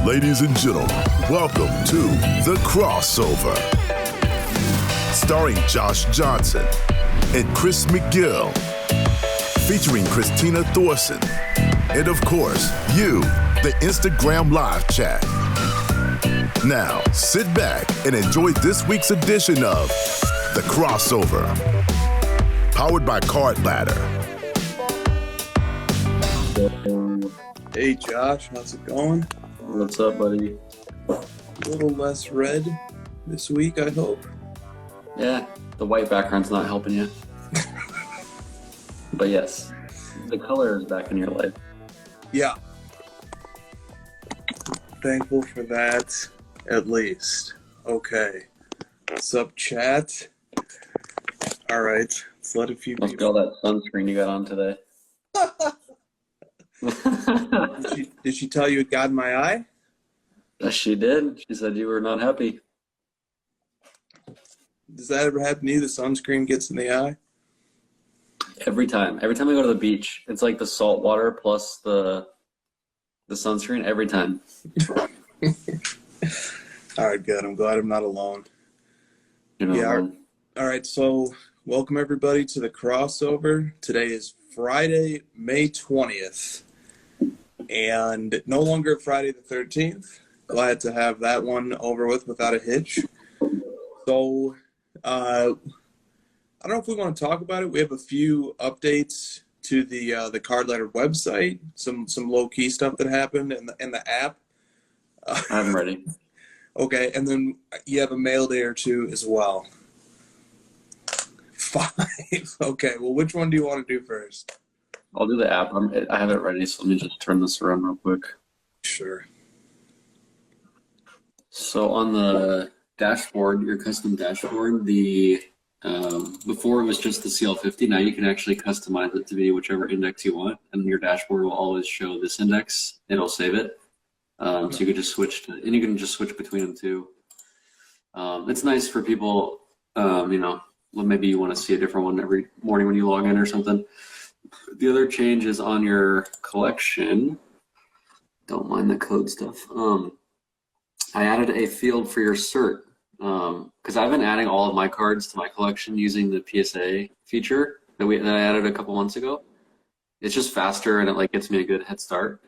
Ladies and gentlemen, welcome to The Crossover. Starring Josh Johnson and Chris McGill. Featuring Christina Thorson. And of course, you, the Instagram live chat. Now, sit back and enjoy this week's edition of The Crossover. Powered by Card Ladder. Hey Josh, how's it going? What's up, buddy? A little less red this week, I hope. Yeah, the white background's not helping you. But yes, the color is back in your life. Yeah. Thankful for that, at least. Okay. What's up, chat? All right, let's let a few Must be all that sunscreen you got on today. Did she tell you it got in my eye? Yes, she did. She said you were not happy. Does that ever happen to you? The sunscreen gets in the eye? Every time I go to the beach, it's like the salt water plus the sunscreen every time. All right, good. I'm glad I'm not alone. You're not alone. All right, so welcome everybody to the crossover. Today is Friday, May 20th, and no longer Friday the 13th. Glad to have that one over with without a hitch. So, I don't know if we want to talk about it. We have a few updates to the Card Ladder website, some low-key stuff that happened in the app. I'm ready. Okay, and then you have a mail day or two as well. 5. Okay, well, which one do you want to do first? I'll do the app. I have it ready, so let me just turn this around real quick. Sure. So on the dashboard, your custom dashboard, before it was just the CL50, now you can actually customize it to be whichever index you want, and your dashboard will always show this index. It'll save it. So you could just switch and you can just switch between them too. It's nice for people, maybe you want to see a different one every morning when you log in or something. The other change is on your collection. Don't mind the code stuff. I added a field for your cert because I've been adding all of my cards to my collection using the PSA feature that I added a couple months ago. It's just faster and it gets me a good head start.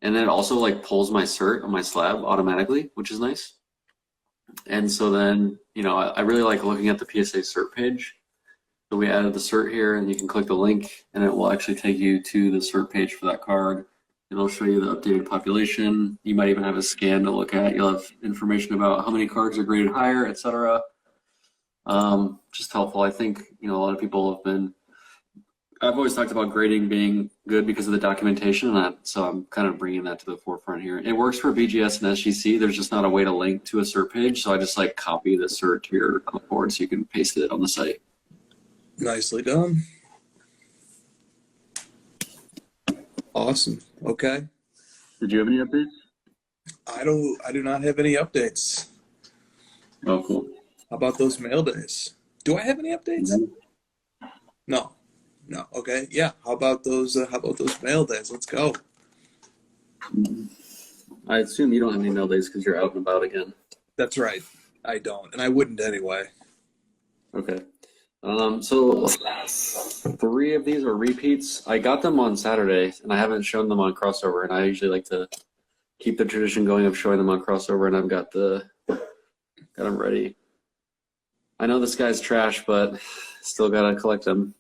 And then it also pulls my cert on my slab automatically, which is nice. And so then, I really like looking at the PSA cert page. So we added the cert here, and you can click the link, and it will actually take you to the cert page for that card. It'll show you the updated population. You might even have a scan to look at. You'll have information about how many cards are graded higher, etc. Just helpful. I think, a lot of people I've always talked about grading being good because of the documentation, so I'm kind of bringing that to the forefront here. It works for BGS and SGC. There's just not a way to link to a cert page, so I just copy the cert to your clipboard so you can paste it on the site. Nicely done. Awesome. Okay. Did you have any updates? I do not have any updates. Oh, cool. How about those mail days? Do I have any updates? Mm-hmm. No. Okay. Yeah. How about those mail days? Let's go. I assume you don't have any mail days because you're out and about again. That's right. I don't, and I wouldn't anyway. Okay. So 3 of these are repeats. I got them on Saturday, and I haven't shown them on Crossover, and I usually like to keep the tradition going of showing them on Crossover, and I've got them ready. I know this guy's trash, but still gotta collect them.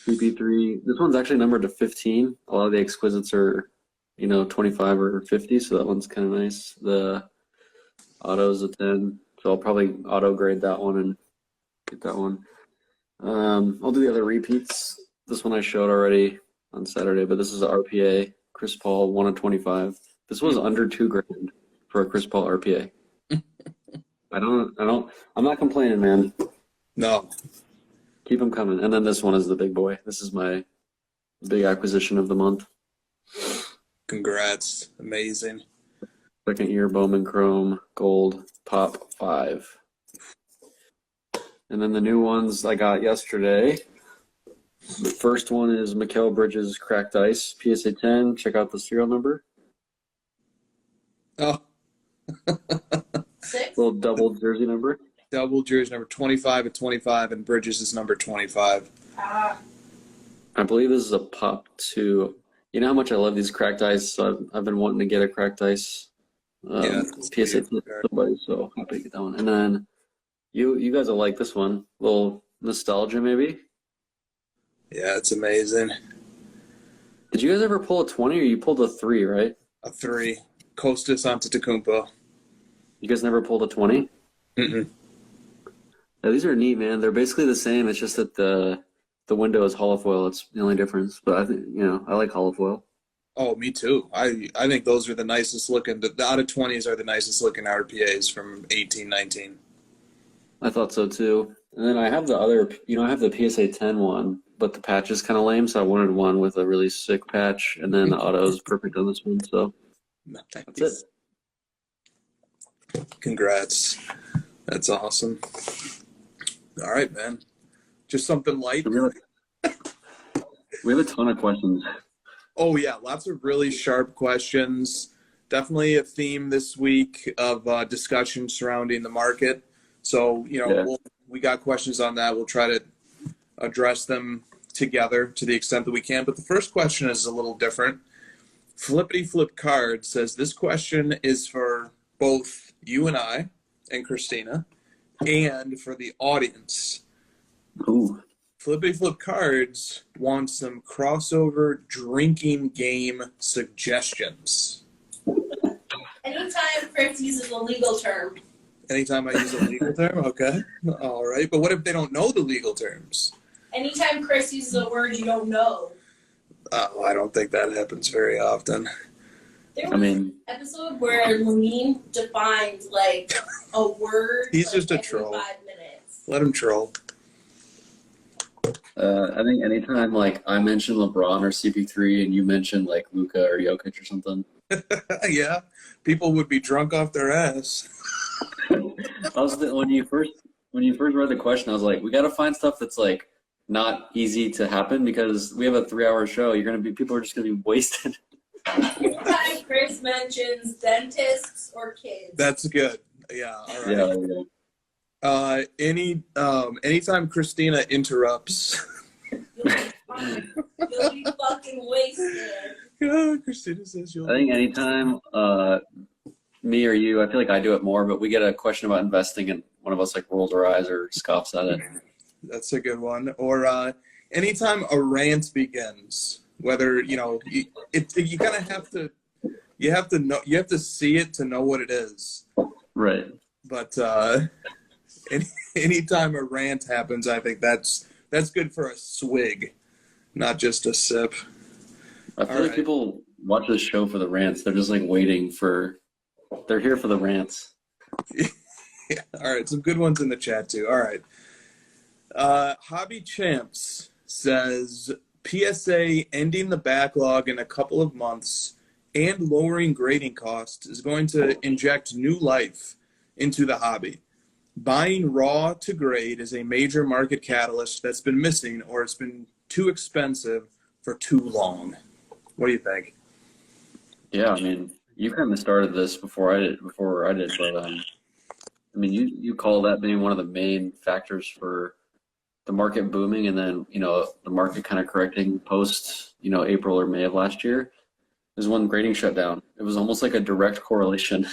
CP3. This one's actually numbered to 15. A lot of the exquisites are, 25 or 50, so that one's kind of nice. The auto's a 10, so I'll probably auto grade that one and get that one. I'll do the other repeats. This one I showed already on Saturday, but this is an RPA. Chris Paul, 1 of 25. This was under $2,000 for a Chris Paul RPA. I'm not complaining, man. No. Keep them coming. And then this one is the big boy. This is my big acquisition of the month. Congrats. Amazing. Second year Bowman Chrome Gold Pop 5. And then the new ones I got yesterday. The first one is Mikal Bridges Cracked Ice PSA 10. Check out the serial number. Oh, Six? Little double jersey number. double jersey number 25 at 25, and Bridges is number 25. Ah, I believe this is a pop 2. You know how much I love these cracked ice, so I've been wanting to get a cracked ice Yeah, it's PSA beautiful. to somebody, so I'm happy to get that one. And then you guys will like this one. Little nostalgia, maybe? Yeah, it's amazing. Did you guys ever pull a 20, or you pulled a 3, right? A 3. Costas Antetokounmpo. You guys never pulled a 20? Mm-mm. Yeah, these are neat, man. They're basically the same. It's just that the window is holofoil. It's the only difference. But I think, I like holofoil. Oh, me too. I think those are the nicest looking. The out of 20s are the nicest looking RPAs from 18, 19. I thought so too. And then I have the other, I have the PSA 10 one, but the patch is kind of lame, so I wanted one with a really sick patch, and then the auto is perfect on this one, so that's it. Congrats. That's awesome. All right, man. Just something light. We have a ton of questions. Oh, yeah. Lots of really sharp questions. Definitely a theme this week of discussion surrounding the market. So, we got questions on that. We'll try to address them together to the extent that we can. But the first question is a little different. Flippity Flip Card says this question is for both you and I and Christina and for the audience. Ooh. Flippity Flip Cards wants some crossover drinking game suggestions. anytime Chris uses a legal term. Anytime I use a legal term? Okay. All right. But what if they don't know the legal terms? Anytime Chris uses a word you don't know. Oh, I don't think that happens very often. There was an episode where Lamine defined like a word. He's just a every troll. 5 minutes. Let him troll. I think anytime like I mention LeBron or CP3 and you mention like Luka or Jokic or something. Yeah. People would be drunk off their ass. When you first read the question, I was like, we got to find stuff that's like not easy to happen because we have a 3-hour show. People are just gonna be wasted. Anytime Chris mentions dentists or kids. That's good. Yeah. All right. Yeah, there we go. Anytime Christina interrupts. You'll be fucking wasted. Christina says you'll. I think anytime me or you, I feel like I do it more, but we get a question about investing and one of us like rolls our eyes or scoffs at it. That's a good one. Or anytime a rant begins, whether you kind of have to, you have to see it to know what it is. Right. But anytime a rant happens, I think that's good for a swig, not just a sip. I feel like people watch this show for the rants. They're just like they're here for the rants. Yeah. All right. Some good ones in the chat too. All right. Hobby Champs says PSA ending the backlog in a couple of months and lowering grading costs is going to inject new life into the hobby. Buying raw to grade is a major market catalyst that's been missing or it's been too expensive for too long. What do you think? Yeah, I mean, you kind of started this before I did, but I mean, you call that being one of the main factors for the market booming, and then the market kind of correcting post April or May of last year is when grading shut down. It was almost like a direct correlation.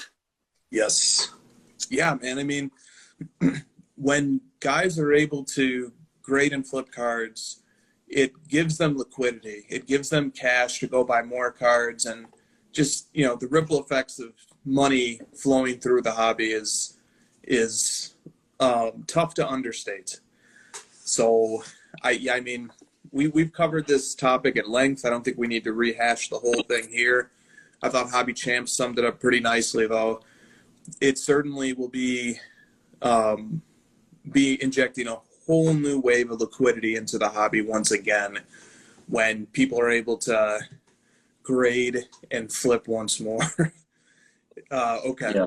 Yes. Yeah, man. I mean, when guys are able to grade and flip cards, it gives them liquidity. It gives them cash to go buy more cards, and just the ripple effects of money flowing through the hobby is tough to understate. So I mean we've covered this topic at length. I don't think we need to rehash the whole thing here. I thought Hobby Champs summed it up pretty nicely, though. It certainly will be injecting a whole new wave of liquidity into the hobby once again when people are able to grade and flip once more. Okay.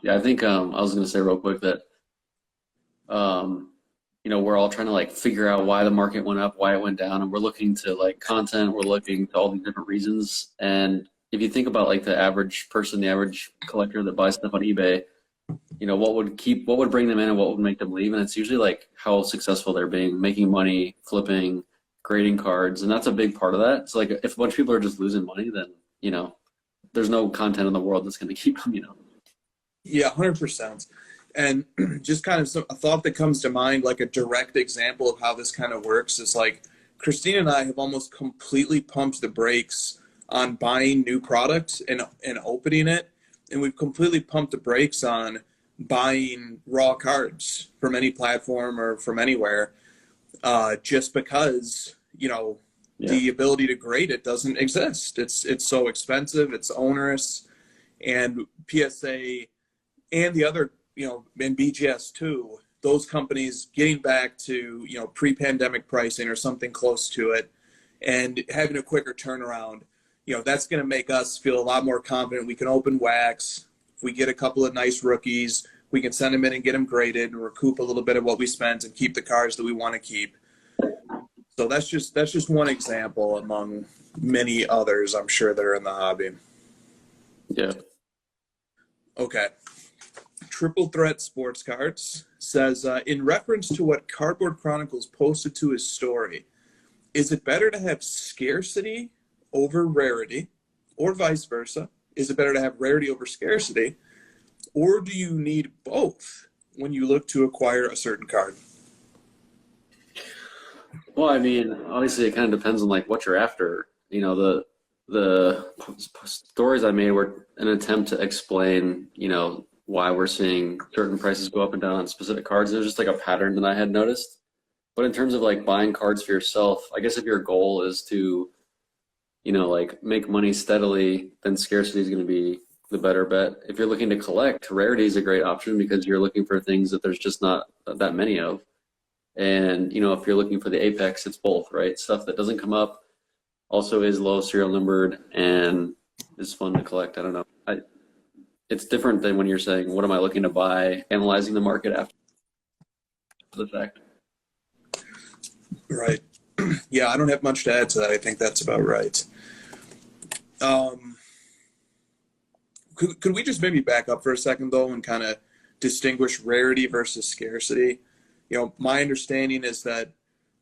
Yeah, I think I was going to say real quick that we're all trying to like figure out why the market went up, why it went down, and we're looking to like content, we're looking to all these different reasons. And if you think about like the average person, the average collector that buys stuff on eBay, you know, what would bring them in and what would make them leave? And it's usually like how successful they're being, making money, flipping, grading cards. And that's a big part of that. So like if a bunch of people are just losing money, then, you know, there's no content in the world that's going to keep them, you know. Yeah, 100%. And just kind of a thought that comes to mind, like a direct example of how this kind of works is like Christina and I have almost completely pumped the brakes on buying new products and opening it. And we've completely pumped the brakes on buying raw cards from any platform or from anywhere, just because, you know, the ability to grade it doesn't exist. It's so expensive, it's onerous, and PSA and the other, you know, and BGS too, those companies getting back to, you know, pre-pandemic pricing or something close to it and having a quicker turnaround, you know, that's going to make us feel a lot more confident. We can open wax. If we get a couple of nice rookies, we can send them in and get them graded and recoup a little bit of what we spent and keep the cards that we want to keep. So that's just one example among many others, I'm sure, that are in the hobby. Yeah. Okay. Triple Threat Sports Cards says, in reference to what Cardboard Chronicles posted to his story, is it better to have scarcity over rarity, or vice versa? Is it better to have rarity over scarcity, or do you need both when you look to acquire a certain card? Well, I mean, obviously it kind of depends on like what you're after. You know, the stories I made were an attempt to explain, you know, why we're seeing certain prices go up and down on specific cards. It was just like a pattern that I had noticed. But in terms of like buying cards for yourself, I guess if your goal is to, you know, like make money steadily, then scarcity is going to be the better bet. If you're looking to collect, rarity is a great option because you're looking for things that there's just not that many of. And, you know, if you're looking for the apex, it's both, right? Stuff that doesn't come up also is low serial numbered and is fun to collect. I don't know. It's different than when you're saying, what am I looking to buy, analyzing the market after the fact. Right. Yeah, I don't have much to add to that. I think that's about right. Could we just maybe back up for a second, though, and kind of distinguish rarity versus scarcity? You know, my understanding is that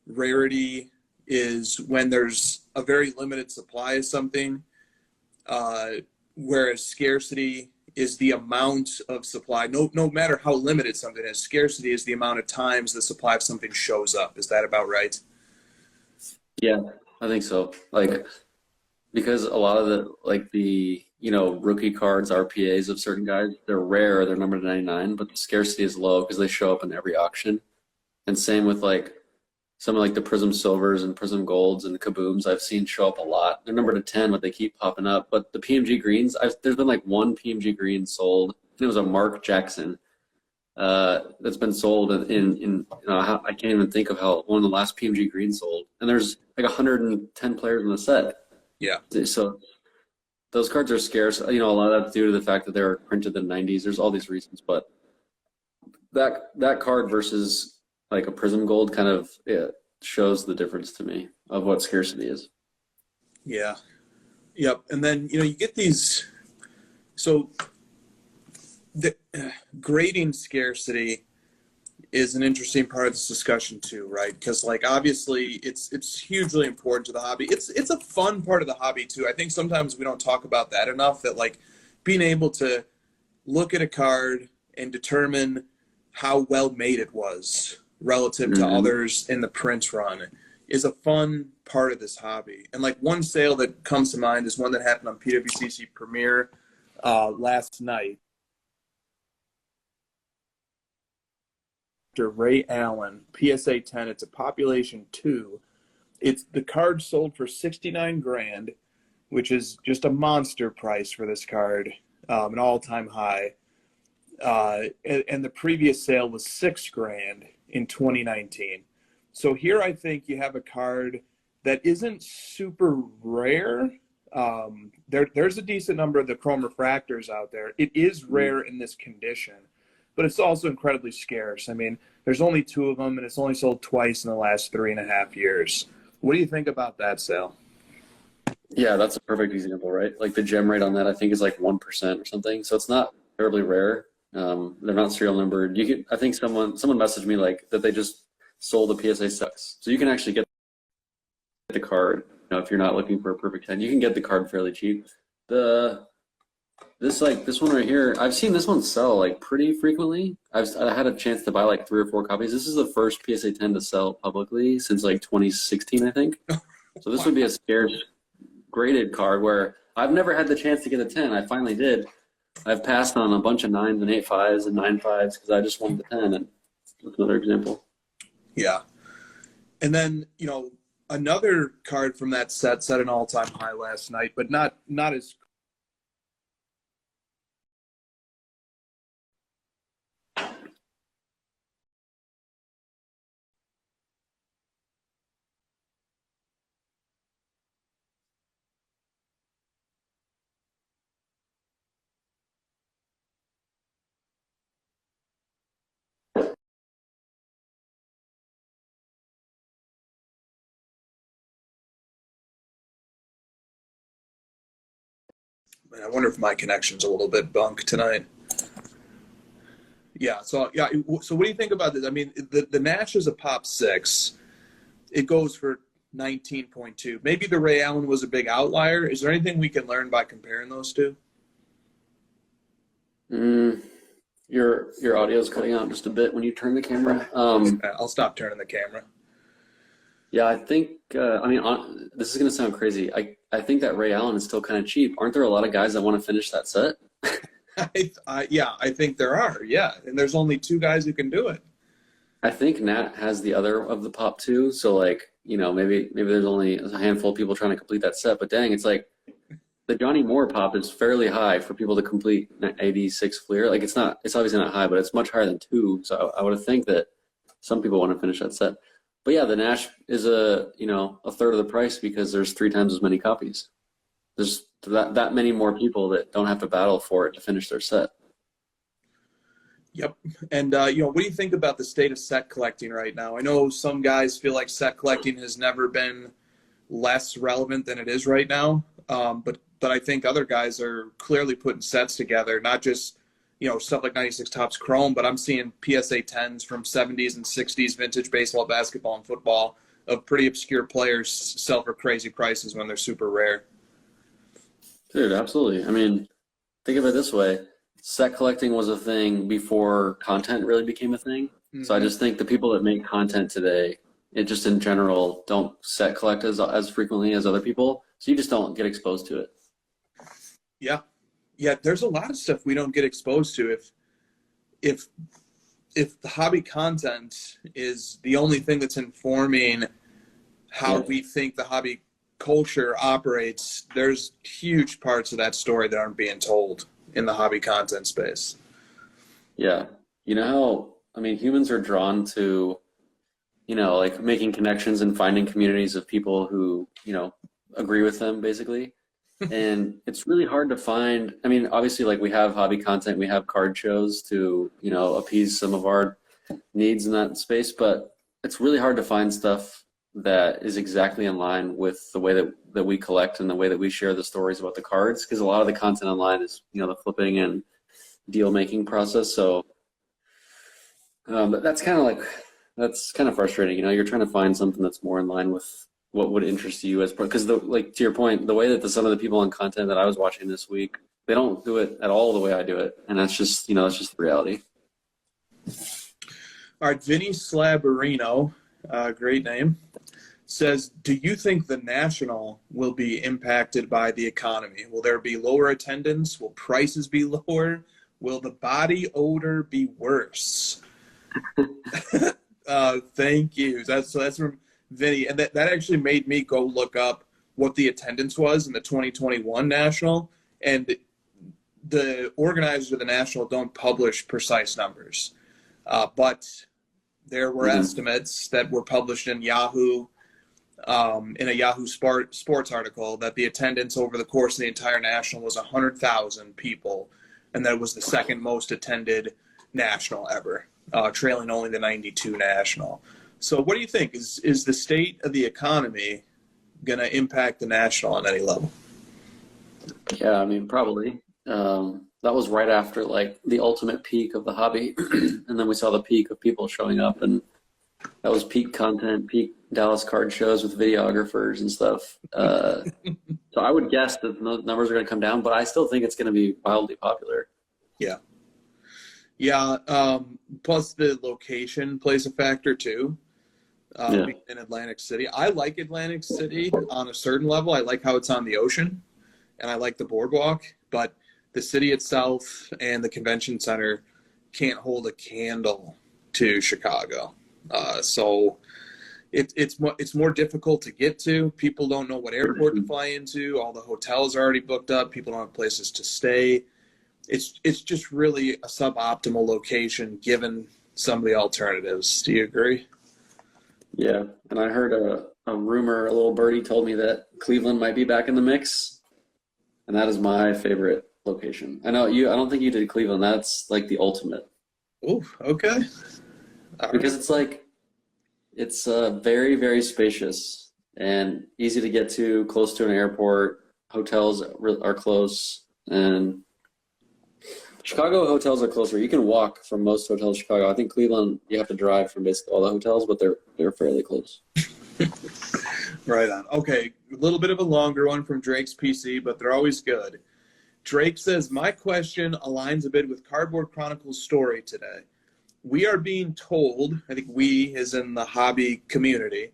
rarity is when there's a very limited supply of something, whereas scarcity is the amount of supply. No matter how limited something is, scarcity is the amount of times the supply of something shows up. Is that about right? Yeah, I think so. Like, because a lot of the you know, rookie cards, RPAs of certain guys, they're rare, they're numbered to 99, but the scarcity is low because they show up in every auction. And same with like some of like the Prism Silvers and Prism Golds and Kabooms I've seen show up a lot. They're numbered to 10, but they keep popping up. But the PMG Greens, there's been like one PMG Green sold. It was a Mark Jackson that's been sold in you know, I can't even think of how one of the last PMG Greens sold. And there's like 110 players in the set. Yeah. So those cards are scarce. You know, a lot of that's due to the fact that they were printed in the 90s. There's all these reasons, but that card versus like a Prism Gold kind of shows the difference to me of what scarcity is. Yeah. Yep. And then, you know, you get these, so the grading scarcity is an interesting part of this discussion too, right? Because like obviously it's hugely important to the hobby. It's a fun part of the hobby too. I think sometimes we don't talk about that enough, that like being able to look at a card and determine how well made it was relative to others in the print run is a fun part of this hobby. And like one sale that comes to mind is one that happened on PWCC Premiere last night. Ray Allen, PSA 10, it's a population 2. It's the card sold for 69 grand, which is just a monster price for this card, an all-time high. And the previous sale was 6 grand in 2019. So here I think you have a card that isn't super rare. There's a decent number of the chrome refractors out there. It is rare in this condition, but it's also incredibly scarce. I mean, there's only 2 of them, and it's only sold twice in the last 3.5 years. What do you think about that sale? Yeah, that's a perfect example, right? Like the gem rate on that, I think, is like 1% or something. So it's not terribly rare. They're not serial numbered. You can, I think someone messaged me like that they just sold a PSA 6. So you can actually get the card. You know, if you're not looking for a perfect 10, you can get the card fairly cheap. This one right here, I've seen this one sell like pretty frequently. I had a chance to buy like 3 or 4 copies. This is the first PSA 10 to sell publicly since like 2016, I think. So this would be a scarce graded card where I've never had the chance to get a 10. I finally did. I've passed on a bunch of 9s and 8.5s and 9.5s because I just wanted the 10. And that's another example. Yeah. And then, you know, another card from that set set an all-time high last night, but not as I wonder if my connection's a little bit bunk tonight. Yeah. So what do you think about this? I mean, the Nash is a pop 6. It goes for 19.2. Maybe the Ray Allen was a big outlier. Is there anything we can learn by comparing those two? Your audio is cutting out just a bit when you turn the camera. I'll stop turning the camera. Yeah, I think. This is going to sound crazy. I think that Ray Allen is still kind of cheap. Aren't there a lot of guys that want to finish that set? I think there are. Yeah, and there's only 2 guys who can do it. I think Nat has the other of the pop 2. So like, you know, maybe there's only a handful of people trying to complete that set. But dang, it's like the Johnny Moore pop is fairly high for people to complete 86 Fleer. Like it's obviously not high, but it's much higher than 2. So I would think that some people want to finish that set. But yeah, the Nash is a third of the price because there's 3 times as many copies. There's that many more people that don't have to battle for it to finish their set. Yep. And, what do you think about the state of set collecting right now? I know some guys feel like set collecting has never been less relevant than it is right now. But I think other guys are clearly putting sets together, not just, stuff like 96 Topps Chrome, but I'm seeing PSA 10s from 70s and 60s vintage baseball, basketball, and football of pretty obscure players sell for crazy prices when they're super rare. Dude, absolutely. I mean, think of it this way. Set collecting was a thing before content really became a thing. Mm-hmm. So I just think the people that make content today, it just in general, don't set collect as frequently as other people. So you just don't get exposed to it. Yeah. Yeah, there's a lot of stuff we don't get exposed to. If the hobby content is the only thing that's informing how we think the hobby culture operates, there's huge parts of that story that aren't being told in the hobby content space. Yeah. You know how, humans are drawn to, like making connections and finding communities of people who, agree with them basically. And it's really hard to find. Obviously, like we have hobby content, we have card shows to, appease some of our needs in that space, but it's really hard to find stuff that is exactly in line with the way that we collect and the way that we share the stories about the cards, because a lot of the content online is, the flipping and deal making process. So but that's kind of frustrating. You're trying to find something that's more in line with what would interest you because to your point, the way that some of the people on content that I was watching this week, they don't do it at all the way I do it. And that's just, that's just the reality. All right. Vinny Slabarino, great name, says, do you think the National will be impacted by the economy? Will there be lower attendance? Will prices be lower? Will the body odor be worse? Thank you. That's from Vinny. And that actually made me go look up what the attendance was in the 2021 National. And the organizers of the National don't publish precise numbers. But there were estimates that were published in Yahoo, in a Yahoo Sports article, that the attendance over the course of the entire National was 100,000 people. And that was the second most attended National ever, trailing only the 92 National. So what do you think? Is the state of the economy going to impact the national on any level? Yeah, I mean, probably. That was right after like the ultimate peak of the hobby, and then we saw the peak of people showing up, and that was peak content, peak Dallas card shows with videographers and stuff. So I would guess that the numbers are going to come down, but I still think it's going to be wildly popular. Yeah. Yeah. Plus the location plays a factor too. In Atlantic City. I like Atlantic City on a certain level. I like how it's on the ocean, and I like the boardwalk, but the city itself and the convention center can't hold a candle to Chicago. So it's more difficult to get to. People don't know what airport to fly into. All the hotels are already booked up. People don't have places to stay. It's just really a suboptimal location given some of the alternatives. Do you agree? Yeah, and I heard a rumor, a little birdie told me that Cleveland might be back in the mix, and that is my favorite location. I don't think you did Cleveland. That's like the ultimate. Oh, okay. Because it's very, very spacious and easy to get to, close to an airport. Hotels are close, and Chicago hotels are closer. You can walk from most hotels in Chicago. I think Cleveland, you have to drive from basically all the hotels, but they're fairly close. Right on. Okay, a little bit of a longer one from Drake's PC, but they're always good. Drake says, my question aligns a bit with Cardboard Chronicles' story today. We are being told, I think we is in the hobby community,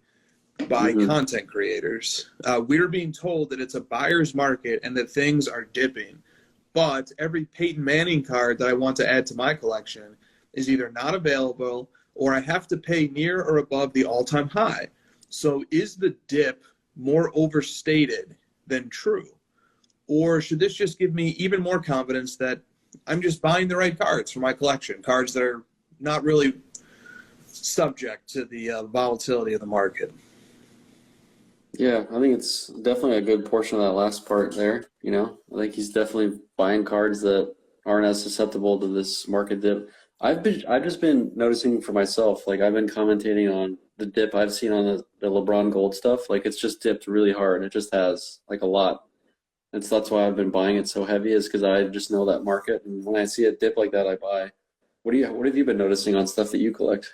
by content creators. We're being told that it's a buyer's market and that things are dipping. But every Peyton Manning card that I want to add to my collection is either not available or I have to pay near or above the all-time high. So is the dip more overstated than true? Or should this just give me even more confidence that I'm just buying the right cards for my collection, cards that are not really subject to the volatility of the market? Yeah, I think it's definitely a good portion of that last part there. I think he's definitely buying cards that aren't as susceptible to this market dip. I've just been noticing for myself, like I've been commentating on the dip I've seen on the LeBron Gold stuff. Like it's just dipped really hard. It just has like a lot. And so that's why I've been buying it so heavy, is because I just know that market. And when I see a dip like that, I buy. What have you been noticing on stuff that you collect?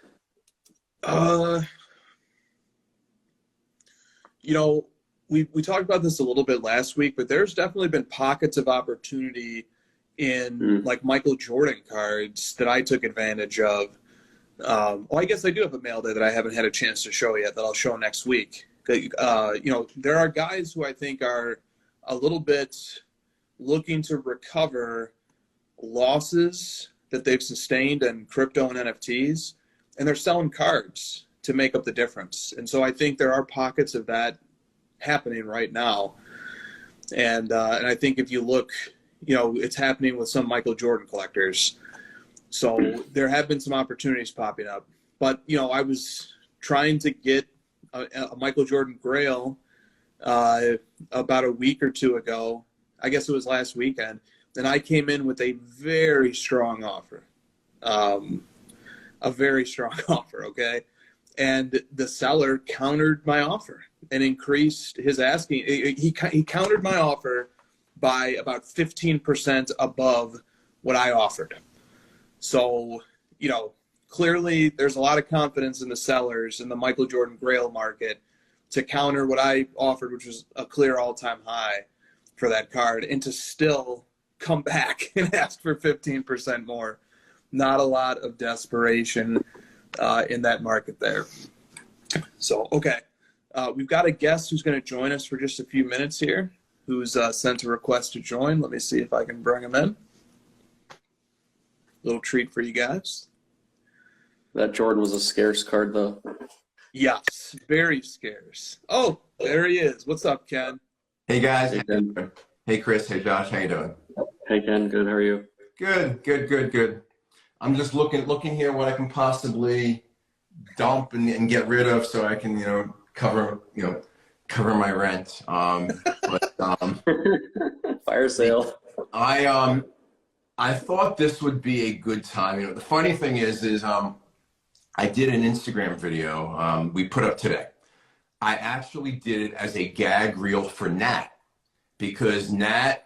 We talked about this a little bit last week, but there's definitely been pockets of opportunity in like Michael Jordan cards that I took advantage of. I guess I do have a mail day that I haven't had a chance to show yet that I'll show next week. There are guys who I think are a little bit looking to recover losses that they've sustained in crypto and NFTs, and they're selling cards to make up the difference. And so I think there are pockets of that happening right now. And I think if you look, it's happening with some Michael Jordan collectors. So there have been some opportunities popping up. But, I was trying to get a Michael Jordan grail about a week or two ago. I guess it was last weekend. And I came in with a very strong offer. A very strong offer, okay? And the seller countered my offer and increased his asking. He countered my offer by about 15% above what I offered. So, clearly there's a lot of confidence in the sellers in the Michael Jordan Grail market to counter what I offered, which was a clear all-time high for that card, and to still come back and ask for 15% more. Not a lot of desperation in that market there. So, okay. We've got a guest who's going to join us for just a few minutes here, who's sent a request to join. Let me see if I can bring him in. Little treat for you guys. That Jordan was a scarce card, though. Yes, very scarce. Oh, there he is. What's up, Ken? Hey, guys. Hey, Ken. Hey, Chris. Hey, Josh. How you doing? Hey, Ken. Good. How are you? Good. I'm just looking here what I can possibly dump and get rid of so I can, cover my rent. Fire sale. I thought this would be a good time. The funny thing is I did an Instagram video we put up today I actually did it as a gag reel for Nat, because Nat,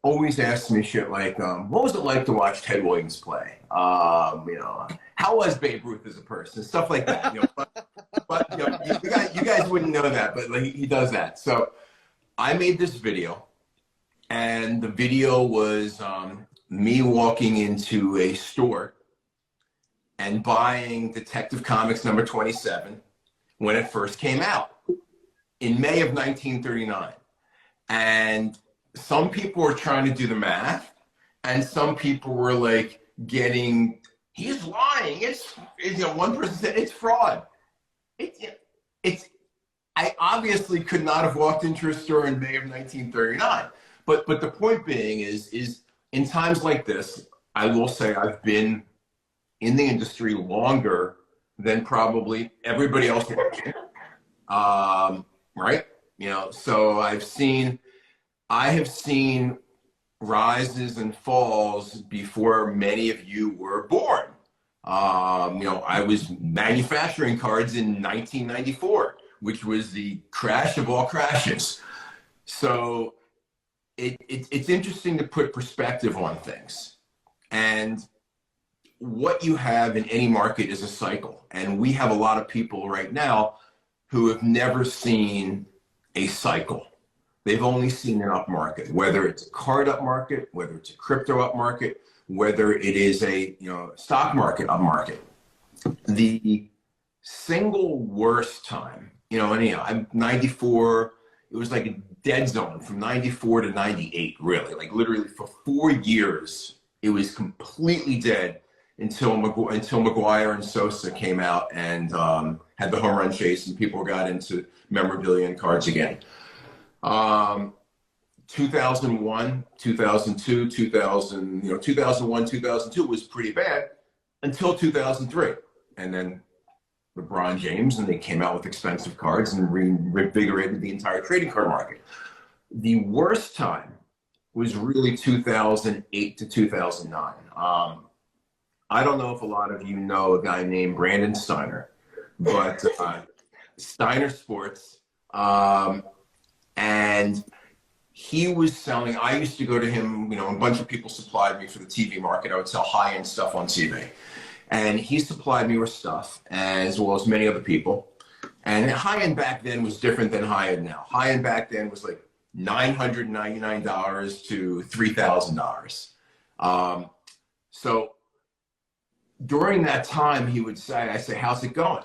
always asks me shit like, what was it like to watch Ted Williams play? How was Babe Ruth as a person? Stuff like that. You guys wouldn't know that, but like, he does that. So I made this video, and the video was me walking into a store and buying Detective Comics number 27 when it first came out in May of 1939. And some people were trying to do the math, and some people were like he's lying. One person said it's fraud. I obviously could not have walked into a store in May of 1939. But the point being is in times like this, I will say I've been in the industry longer than probably everybody else working. Right? So I have seen rises and falls before many of you were born. I was manufacturing cards in 1994, which was the crash of all crashes. So it's interesting to put perspective on things. And what you have in any market is a cycle. And we have a lot of people right now who have never seen a cycle. They've only seen an up market, whether it's a card up market, whether it's a crypto up market, whether it is a stock market up market. The single worst time, I'm 94, it was like a dead zone from 94 to 98, really. Like literally for 4 years, it was completely dead until McGuire and Sosa came out and had the home run chase, and people got into memorabilia and cards again. 2001, 2002, 2001, 2002 was pretty bad until 2003. And then LeBron James, and they came out with expensive cards and reinvigorated the entire trading card market. The worst time was really 2008 to 2009. I don't know if a lot of you know a guy named Brandon Steiner, but Steiner Sports, and he was selling, I used to go to him, a bunch of people supplied me for the TV market. I would sell high-end stuff on TV. And he supplied me with stuff, as well as many other people. And high-end back then was different than high-end now. High-end back then was like $999 to $3,000. So during that time, he would say, I say, how's it going?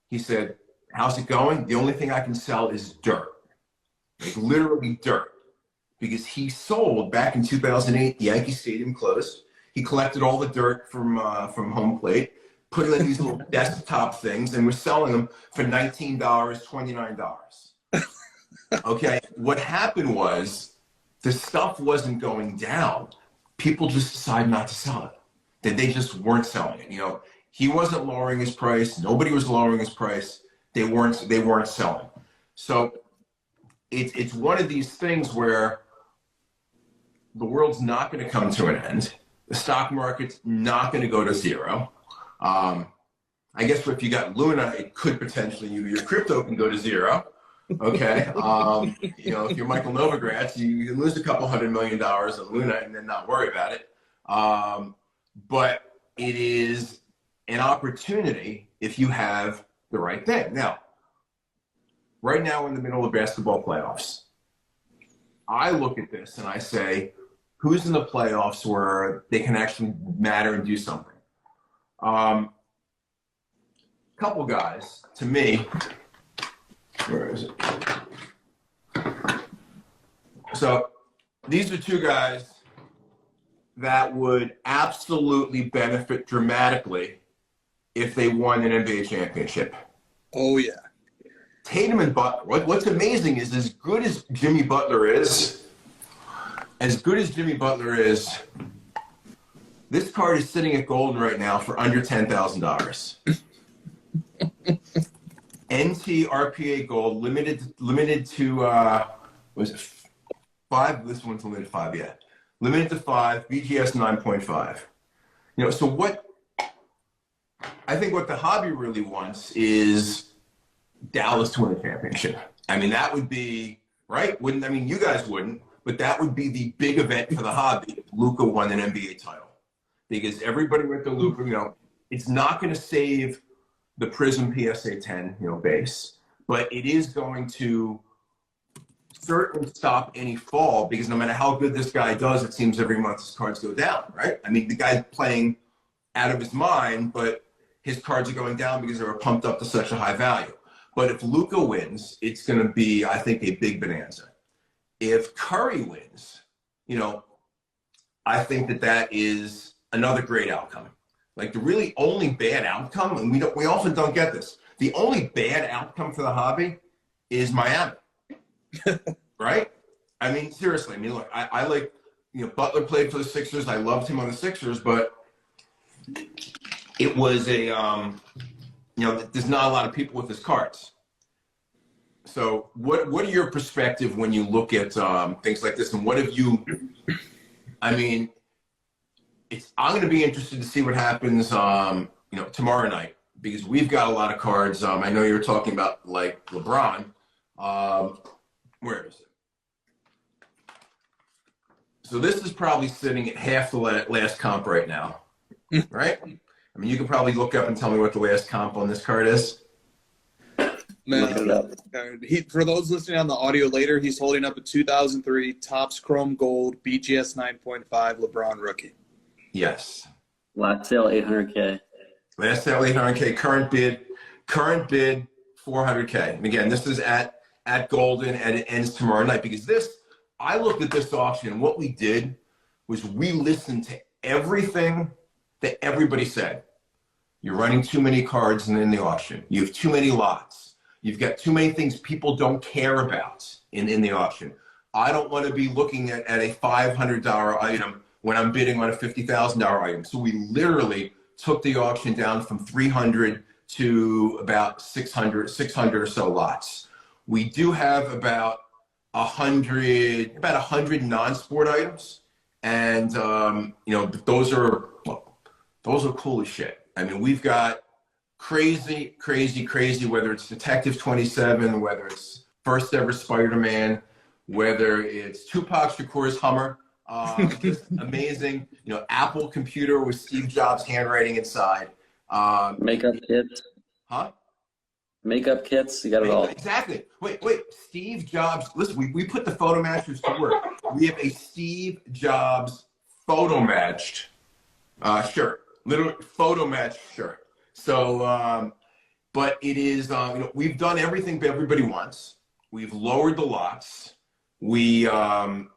He said, how's it going? The only thing I can sell is dirt, like literally dirt. Because he sold back in 2008, the Yankee Stadium closed. He collected all the dirt from home plate, put it in these little desktop things, and was selling them for $19, $29. Okay, what happened was the stuff wasn't going down. People just decided not to sell it. That they just weren't selling it. He wasn't lowering his price. Nobody was lowering his price. They weren't selling. So it's one of these things where the world's not going to come to an end. The stock market's not going to go to zero. I guess if you got Luna, it could potentially, your crypto can go to zero. Okay. If you're Michael Novogratz, you can lose a couple $100 million of Luna and then not worry about it. But it is an opportunity if you have the right thing. Now, right now in the middle of basketball playoffs, I look at this and I say, who's in the playoffs where they can actually matter and do something? Couple guys, to me, where is it? So these are two guys that would absolutely benefit dramatically if they won an NBA championship. Oh, yeah. Tatum and Butler. What's amazing is as good as Jimmy Butler is, this card is sitting at Goldin right now for under $10,000. NT RPA Gold limited to was it 5? This one's limited to 5, yeah. Limited to 5, BGS 9.5. So what I think what the hobby really wants is Dallas to win the championship. I mean, that would be, right? Wouldn't, I mean, you guys wouldn't, but that would be the big event for the hobby if Luka won an NBA title. Because everybody went to Luka, you know, it's not going to save the Prism PSA 10, you know, base, but it is going to certainly stop any fall, because no matter how good this guy does, it seems every month his cards go down, right? I mean, the guy's playing out of his mind, but his cards are going down because they were pumped up to such a high value. But if Luka wins, it's going to be, I think, a big bonanza. If Curry wins, you know, I think that that is another great outcome. Like, the really only bad outcome, and we often don't get this, the only bad outcome for the hobby is Miami. Right? I mean, seriously. I mean, look, I like, you know, Butler played for the Sixers. I loved him on the Sixers, but it was a, you know, there's not a lot of people with his cards. So what are your perspective when you look at things like this? And what have you, I mean, I'm going to be interested to see what happens, you know, tomorrow night, because we've got a lot of cards. I know you were talking about, like, LeBron. Where is it? So this is probably sitting at half the last comp right now, right? I mean, you can probably look up and tell me what the last comp on this card is. For those listening on the audio later, he's holding up a 2003 Topps Chrome Gold BGS 9.5 LeBron rookie. Yes. Last sale 800K. Last sale 800K. Current bid 400K. And again, this is at Goldin, and it ends tomorrow night. Because I looked at this auction, and what we did was we listened to everything that everybody said. You're running too many cards in the auction. You have too many lots. You've got too many things people don't care about in the auction. I don't want to be looking at a $500 item when I'm bidding on a $50,000 item. So we literally took the auction down from 300 to about 600 or so lots. We do have about 100 non-sport items, and you know, those are cool as shit. I mean, we've got crazy, whether it's Detective 27, whether it's first ever Spider-Man, whether it's Tupac Shakur's Hummer, just amazing. You know, Apple computer with Steve Jobs handwriting inside. Makeup kits. Huh? Makeup kits, you got it all. Exactly. Wait. Steve Jobs. Listen, we put the photo matchers to work. We have a Steve Jobs photo matched shirt, literally photo matched shirt. So, but it is, you know, we've done everything everybody wants. We've lowered the lots. We, you know,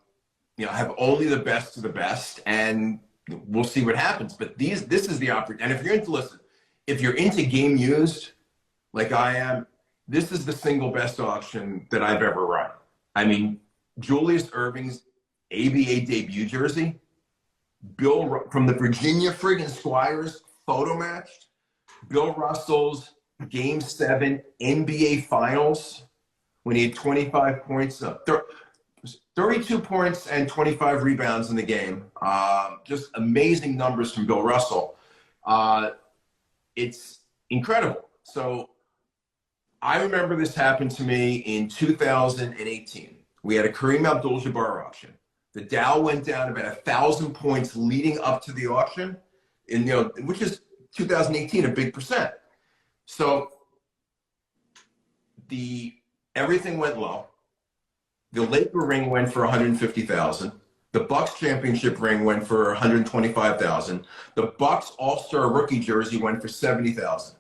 have only the best of the best, and we'll see what happens. But this is the opportunity. And if you're into game used, like I am, this is the single best auction that I've ever run. I mean, Julius Erving's ABA debut jersey, Bill from the Virginia friggin' Squires photo matched, Bill Russell's Game 7 NBA Finals when he had 25 points, 32 points and 25 rebounds in the game. Just amazing numbers from Bill Russell. It's incredible. So I remember this happened to me in 2018. We had a Kareem Abdul-Jabbar auction. The Dow went down about 1,000 points leading up to the auction, and, you know, which is 2018, a big percent. So everything went low. The Laker ring went for 150,000. The Bucks championship ring went for 125,000. The Bucks All-Star rookie jersey went for 70,000.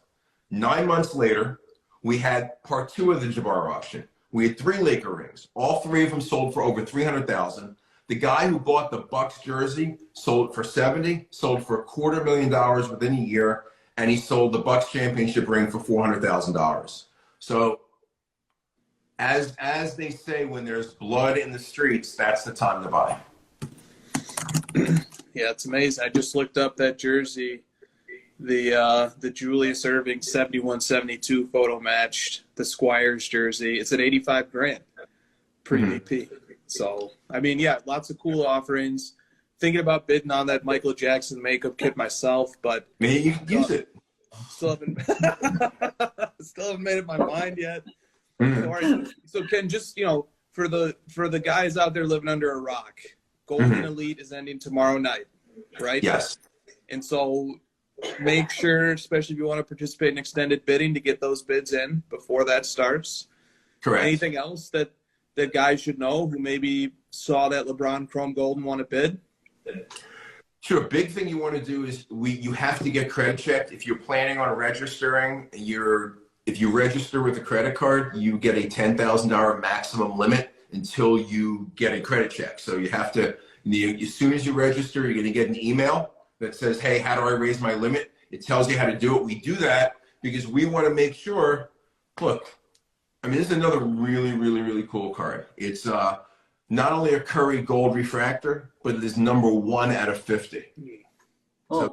9 months later, we had part 2 of the Jabbar auction. We had 3 Laker rings. All 3 of them sold for over 300,000. The guy who bought the Bucks jersey sold for 70, sold for $250,000 within a year, and he sold the Bucks championship ring for $400,000. So as they say, when there's blood in the streets, that's the time to buy. Yeah, it's amazing. I just looked up that jersey, the Julius Erving 71-72 photo matched, the Squires jersey. It's at $85,000 pre-AP. So, I mean, yeah, lots of cool offerings. Thinking about bidding on that Michael Jackson makeup kit myself, but Maybe you can use it. Still haven't made up my mind yet. So, all right, so Ken, just for the guys out there living under a rock, Goldin Elite is ending tomorrow night, right? Yes. And so make sure, especially if you want to participate in extended bidding, to get those bids in before that starts. Correct. Anything else that guys should know who maybe saw that LeBron Chrome Goldin want to bid? Sure. Big thing you want to do is you have to get credit checked. If you're planning on registering, if you register with a credit card, you get a $10,000 maximum limit until you get a credit check. So you have to, as soon as you register, you're going to get an email that says, hey, how do I raise my limit? It tells you how to do it. We do that because we want to make sure, look, I mean, this is another really, really, really cool card. It's not only a Curry Gold Refractor, but it is #1 out of 50. So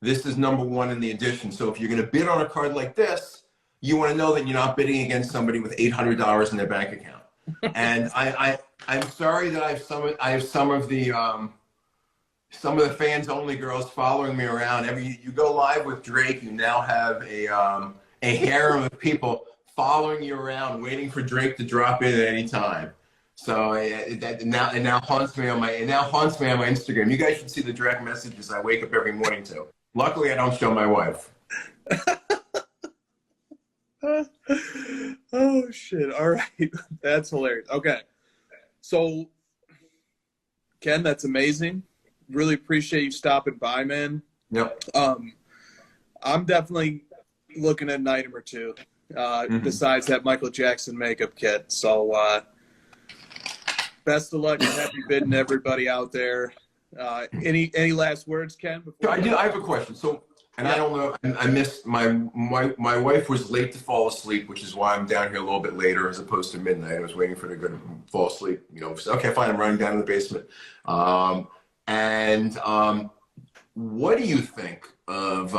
this is #1 in the edition. So if you're going to bid on a card like this, you want to know that you're not bidding against somebody with $800 in their bank account. And I'm sorry that I have some of the fans only girls following me around. You go live with Drake, you now have a harem of people following you around, waiting for Drake to drop in at any time. So it now haunts me on my Instagram. You guys should see the direct messages I wake up every morning to. Luckily, I don't show my wife. Oh shit! All right, that's hilarious. Okay, so Ken, that's amazing. Really appreciate you stopping by, man. Yep. I'm definitely looking at an item or two besides that Michael Jackson makeup kit. So best of luck and happy bidding, everybody out there. Any last words, Ken? I have a question. So. And I don't know, I missed my wife was late to fall asleep, which is why I'm down here a little bit later as opposed to midnight. I was waiting for her to go to fall asleep. So, okay, fine, I'm running down to the basement. What do you think of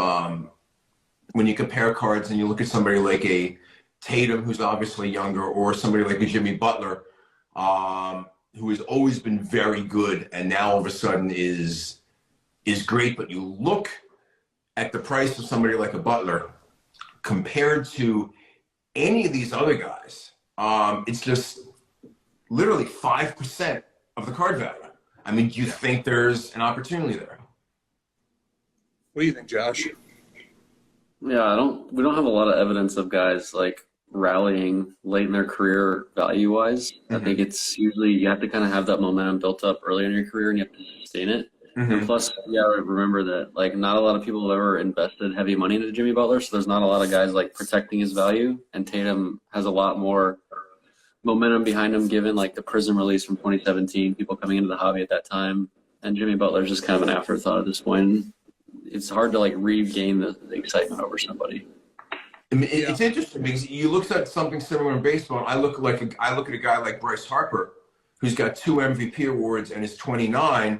when you compare cards and you look at somebody like a Tatum, who's obviously younger, or somebody like a Jimmy Butler, who has always been very good and now all of a sudden is great, but you look at the price of somebody like a Butler compared to any of these other guys, it's just literally 5% of the card value. I mean, do you think there's an opportunity there? What do you think, Josh? Yeah, we don't have a lot of evidence of guys like rallying late in their career value-wise. I think it's usually you have to kind of have that momentum built up early in your career and you have to sustain it. And plus, remember that like not a lot of people have ever invested heavy money into Jimmy Butler, so there's not a lot of guys like protecting his value. And Tatum has a lot more momentum behind him, given like the Prism release from 2017, people coming into the hobby at that time. And Jimmy Butler's just kind of an afterthought at this point. It's hard to like regain the excitement over somebody. I mean, it's interesting because you look at something similar in baseball. I look at a guy like Bryce Harper, who's got 2 MVP awards and is 29.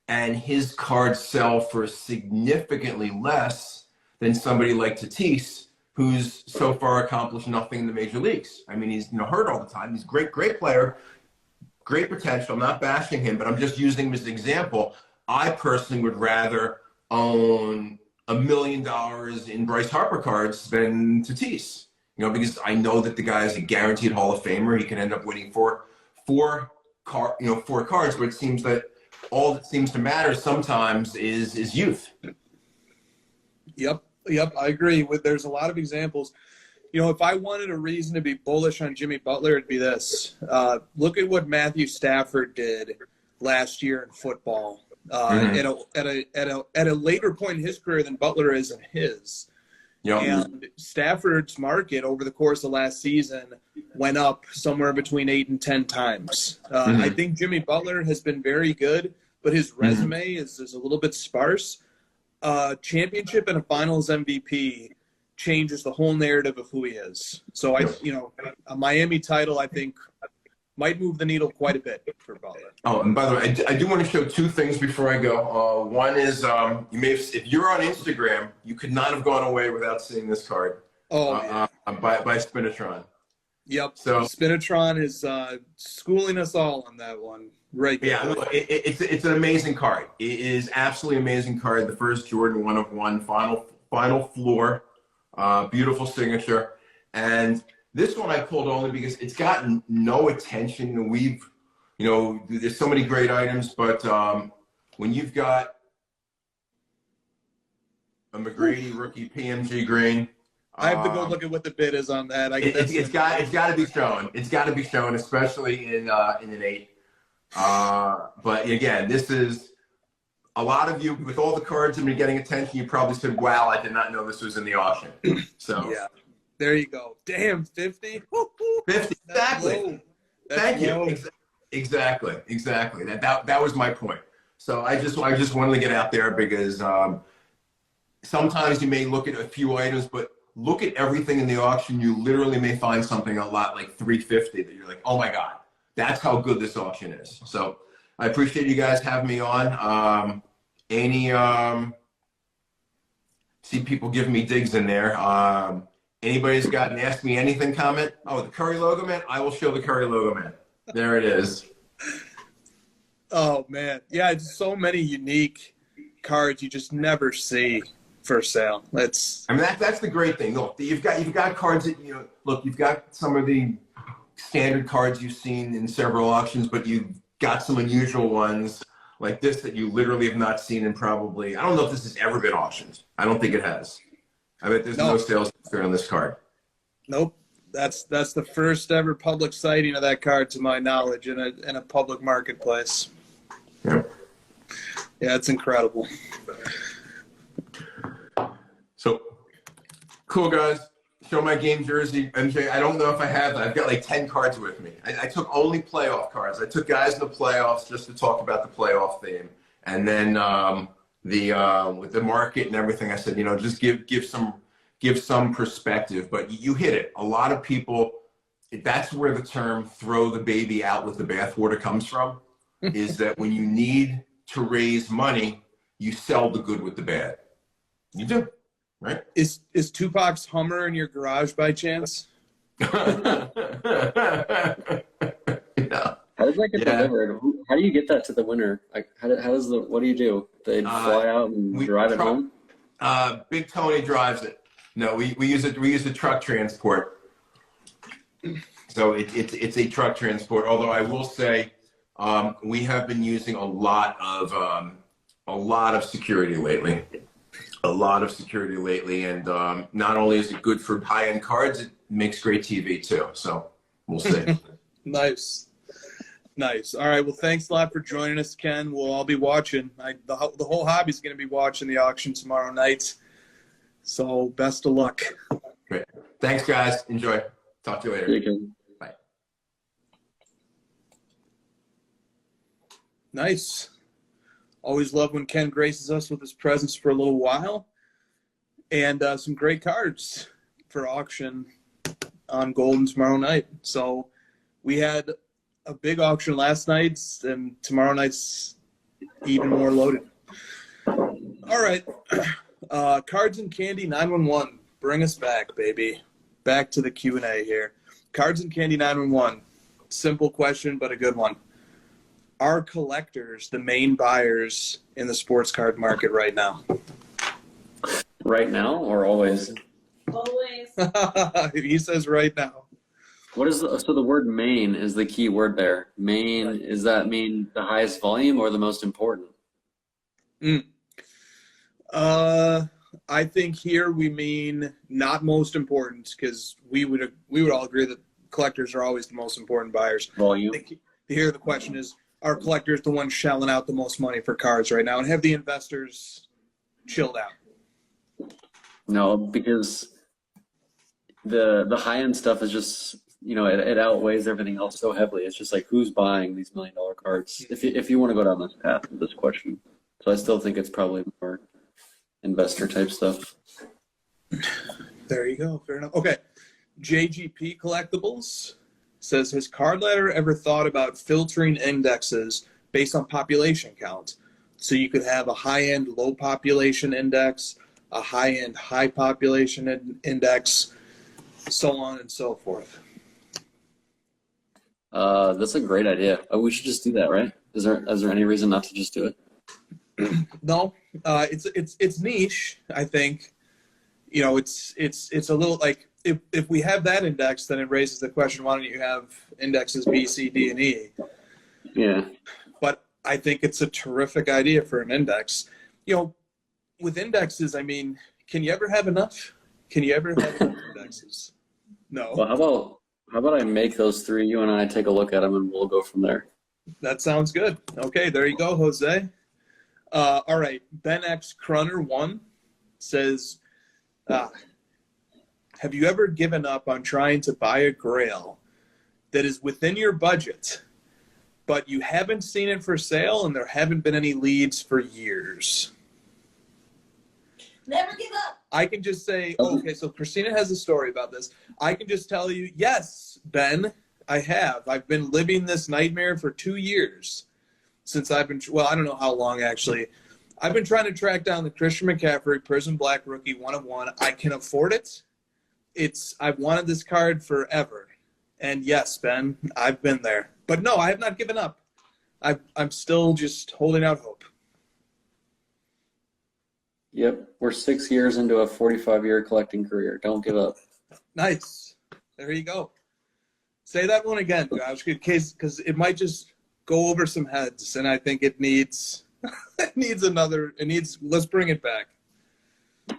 And his cards sell for significantly less than somebody like Tatis, who's so far accomplished nothing in the major leagues. I mean, he's hurt all the time. He's a great player, great potential. I'm not bashing him, but I'm just using him as an example. I personally would rather own $1 million in Bryce Harper cards than Tatis, because I know that the guy is a guaranteed Hall of Famer. He can end up winning four cards, but it seems that all that seems to matter sometimes is youth. Yep, I agree. There's a lot of examples. If I wanted a reason to be bullish on Jimmy Butler, it'd be this. Look at what Matthew Stafford did last year in football. At a later point in his career than Butler is in his. Yep. And Stafford's market over the course of last season went up somewhere between 8 and 10 times. I think Jimmy Butler has been very good, but his resume is a little bit sparse. Championship and a finals MVP changes the whole narrative of who he is. So a Miami title, I think, might move the needle quite a bit for Butler. Oh, and by the way, I do want to show 2 things before I go. One is if you're on Instagram, you could not have gone away without seeing this card. By Spinatron. Yep. So Spinatron is schooling us all on that one. Right. Yeah, it's an amazing card. It is absolutely amazing card. The first Jordan 1 of 1 final final floor, beautiful signature. And this one I pulled only because it's gotten no attention. We've, you know, there's so many great items, but when you've got a McGrady rookie PMG green, I have to go look at what the bid is on that. It's got to be shown. It's got to be shown, especially in an 8. But again, this is a lot of you with all the cards that have been getting attention. You probably said, "Wow, I did not know this was in the auction." So yeah, there you go. Damn, 50. 50 exactly. Thank you. Exactly. That was my point. So I just wanted to get out there because sometimes you may look at a few items, but look at everything in the auction. You literally may find something a lot like 350 that you're like, oh my God, that's how good this auction is. So I appreciate you guys having me on. See people giving me digs in there. Anybody's got an Ask Me Anything comment? Oh, the Curry logo, man. I will show the Curry logo, man. There it is. Oh man. Yeah, it's so many unique cards you just never see for sale. That's the great thing. Look, you've got cards that, you know, look, you've got some of the standard cards you've seen in several auctions, but you've got some unusual ones like this that you literally have not seen in probably, I don't know if this has ever been auctioned. I don't think it has. I bet there's no sales on this card. Nope. That's the first ever public sighting of that card, to my knowledge, in a public marketplace. Yeah. Yeah, it's incredible. So, cool, guys. Show my game jersey. MJ, I don't know if I have that. I've got like 10 cards with me. I took only playoff cards. I took guys in the playoffs just to talk about the playoff theme. And then with the market and everything, I said, you know, just give some perspective. But you hit it. A lot of people, that's where the term throw the baby out with the bathwater comes from, is that when you need to raise money, you sell the good with the bad. You do, right? Is Tupac's Hummer in your garage by chance? Yeah. How does that get delivered? How do you get that to the winner? Like, what do you do? They fly out and drive it home? Big Tony drives it. No, we use a truck transport. So it's a truck transport. Although I will say, we have been using a lot of security lately. And not only is it good for high-end cards, it makes great TV too. So we'll see. Nice. All right. Well, thanks a lot for joining us, Ken. We'll all be watching. The whole hobby's going to be watching the auction tomorrow night. So best of luck. Great. Thanks, guys. Enjoy. Talk to you later. You can. Bye. Nice. Always love when Ken graces us with his presence for a little while. And some great cards for auction on Goldin tomorrow night. So we had a big auction last night, and tomorrow night's even more loaded. All right. Cards and Candy 911. Bring us back, baby. Back to the Q&A here. Cards and Candy 911. Simple question, but a good one. Are collectors the main buyers in the sports card market right now? Right now or always? Always. He says right now. So the word main is the key word there. Main, right. Does that mean the highest volume or the most important? I think here we mean not most important, because we would all agree that collectors are always the most important buyers. Volume. Here the question is, are collectors the ones shelling out the most money for cards right now, and have the investors chilled out? No, because the high-end stuff is just, you know, it outweighs everything else so heavily. It's just like, who's buying these $1 million cards? If you want to go down this path with this question. So I still think it's probably more investor type stuff. There you go. Fair enough. Okay. JGP Collectibles says, has Card Ladder ever thought about filtering indexes based on population count? So you could have a high-end low population index, a high-end high population index, so on and so forth. That's a great idea. We should just do that, right? Is there any reason not to just do it? No, it's niche, I think. you know, it's a little like if we have that index, then it raises the question, why don't you have indexes B, C, D, and E? Yeah. But I think it's a terrific idea for an index. You know, with indexes, I mean, can you ever have enough? Can you ever have enough indexes? No. Well, how about I make those three, you and I take a look at them, and we'll go from there. That sounds good. Okay, there you go, Jose. All right, Ben X Crunner 1 says, have you ever given up on trying to buy a grail that is within your budget, but you haven't seen it for sale and there haven't been any leads for years? Never give up. I can just say, okay, so Christina has a story about this. I can just tell you, yes, Ben, I have. I've been living this nightmare for 2 years since I've been, well, I don't know how long actually. I've been trying to track down the Christian McCaffrey Prism Black Rookie 1/1. I can afford it. I've wanted this card forever. And yes, Ben, I've been there. But no, I have not given up. I'm still just holding out hope. Yep, we're 6 years into a 45-year collecting career. Don't give up. Nice. There you go. Say that one again, Josh, because it might just go over some heads, and I think it needs let's bring it back.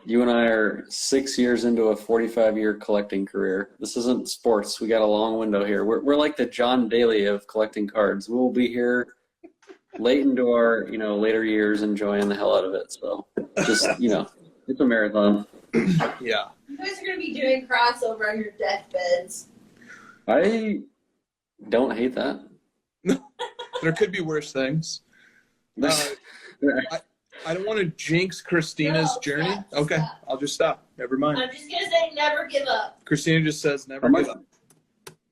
You and I are 6 years into a 45-year collecting career. This isn't sports. We got a long window here. We're like the John Daly of collecting cards. We'll be here late into our, later years enjoying the hell out of it. So just, it's a marathon. Yeah. You guys are going to be doing crossover on your deathbeds. I don't hate that. There could be worse things. I don't want to jinx Christina's journey. Stop, okay, stop. I'll just stop. Never mind. I'm just going to say never give up. Christina just says never give up.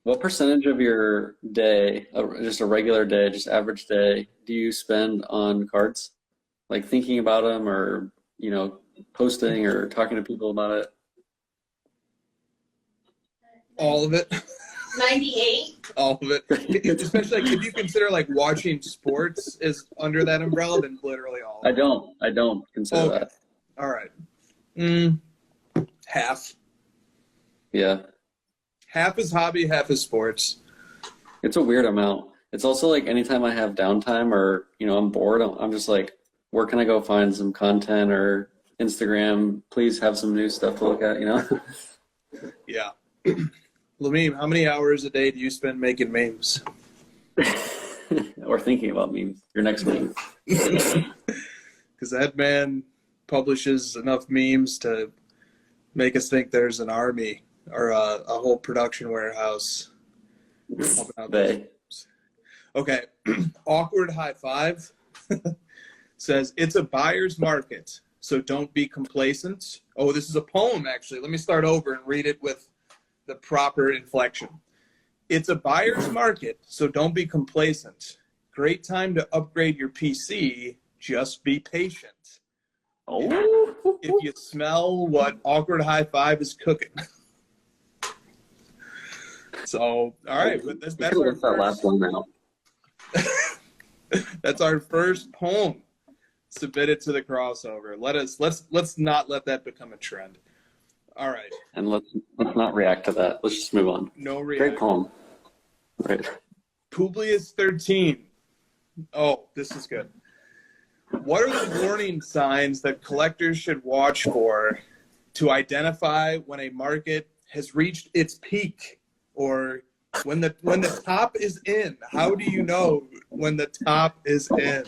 What percentage of your day, just a regular day, just average day, do you spend on cards? Like thinking about them or, posting or talking to people about it? All of it. 98. All of it. Especially if you consider like watching sports is under that umbrella, then literally all of it. I don't consider that. All right. Half. Yeah. Half is hobby, half is sports. It's a weird amount. It's also like anytime I have downtime or, I'm bored, I'm just like, where can I go find some content or Instagram? Please have some new stuff to look at, Yeah. Lamine, how many hours a day do you spend making memes? Or thinking about memes, your next meme. Because that man publishes enough memes to make us think there's an army or a whole production warehouse. Okay. Awkward High Five says, it's a buyer's market, so don't be complacent. Oh, this is a poem, actually. Let me start over and read it with the proper inflection. It's a buyer's market, so don't be complacent. Great time to upgrade your PC. Just be patient. Oh. If you smell what Awkward High Five is cooking. So, all right, but that's our that last one now. That's our first poem submitted to the crossover. Let's not let that become a trend. All right. And let's not react to that. Let's just move on. No reaction. Great poem. Right. Publius 13. Oh, this is good. What are the warning signs that collectors should watch for to identify when a market has reached its peak, or when the top is in? How do you know when the top is in?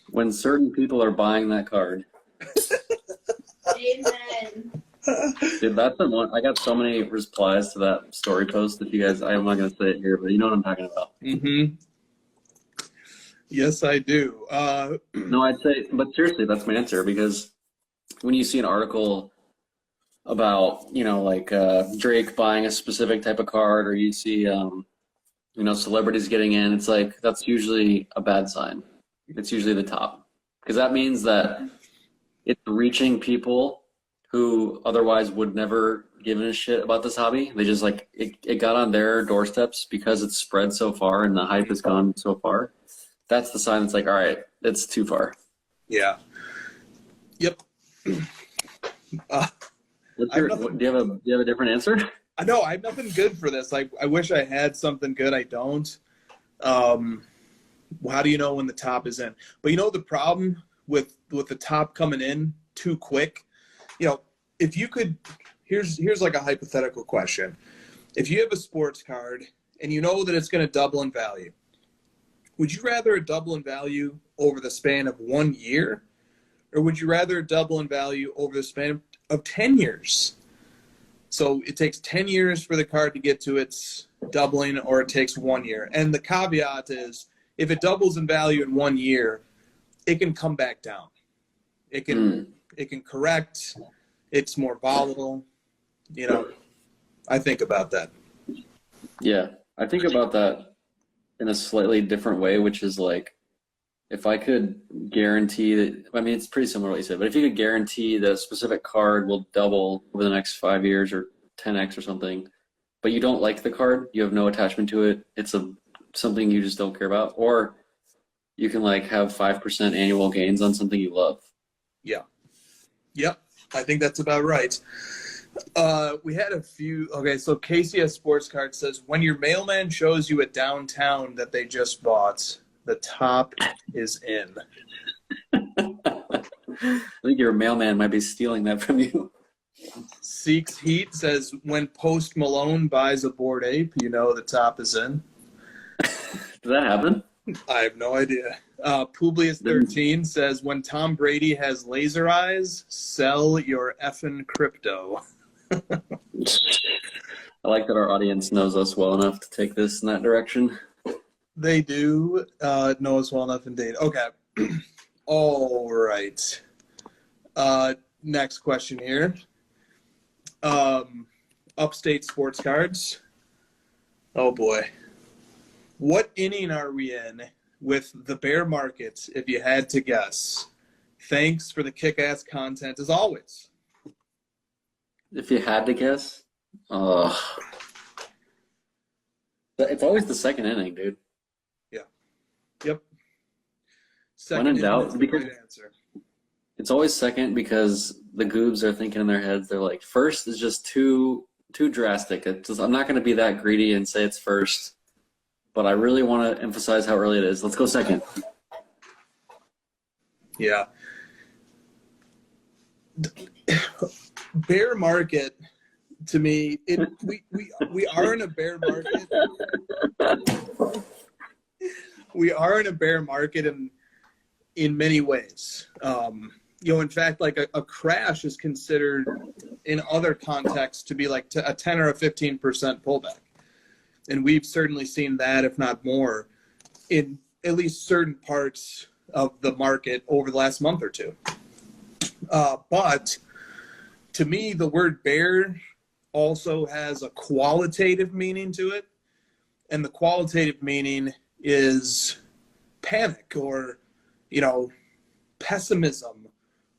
When certain people are buying that card. Amen. Dude, that's the one. I got so many replies to that story post that you guys, I'm not going to say it here, but you know what I'm talking about. Mm-hmm. Yes, I do. No, I'd say, but seriously, that's my answer, because when you see an article about, Drake buying a specific type of card, or you see, celebrities getting in, it's like, that's usually a bad sign. It's usually the top, because that means that it's reaching people who otherwise would never give a shit about this hobby. They just it got on their doorsteps because it's spread so far and the hype has gone so far. That's the sign. It's like, all right, it's too far. Yeah. Yep. Do you have a different answer? I know I have nothing good for this. Like, I wish I had something good. I don't. How do you know when the top is in? But you know the problem with the top coming in too quick. You know, if you could, here's like a hypothetical question. If you have a sports card and you know that it's going to double in value, would you rather it double in value over the span of 1 year, or would you rather it double in value over the span of 10 years? So it takes 10 years for the card to get to its doubling, or it takes 1 year. And the caveat is, if it doubles in value in 1 year, it can come back down. It can correct. It's more volatile. You know, I think about that. Yeah, I think about that in a slightly different way, which is like, if I could guarantee that, I mean, it's pretty similar to what you said, but if you could guarantee that a specific card will double over the next 5 years or 10x or something, but you don't like the card, you have no attachment to it, it's something you just don't care about, or you can like have 5% annual gains on something you love. Yeah. Yep. I think that's about right. We had a few. Okay, so KCS Sports Card says, when your mailman shows you a downtown that they just bought, the top is in. I think your mailman might be stealing that from you. Seeks Heat says, when Post Malone buys a Bored Ape, you know the top is in. Did that happen? I have no idea. Publius13 says, when Tom Brady has laser eyes, sell your effing crypto. I like that our audience knows us well enough to take this in that direction. They do know us well enough indeed. Okay. All right. Next question here. Upstate Sports Cards. Oh, boy. What inning are we in with the bear market, if you had to guess? Thanks for the kick-ass content, as always. If you had to guess, it's always the second inning, dude. Yeah. Yep. Second when in doubt, is a because great answer. it's always second because the goobs are thinking in their heads, they're like, first is just too drastic. I'm not going to be that greedy and say it's first, but I really want to emphasize how early it is. Let's go second. Yeah. Bear market, to me, we are in a bear market. We are in a bear market in many ways. In fact, like a crash is considered in other contexts to be like a 10 or a 15% pullback. And we've certainly seen that, if not more, in at least certain parts of the market over the last month or two. But to me, the word bear also has a qualitative meaning to it. And the qualitative meaning is panic or, pessimism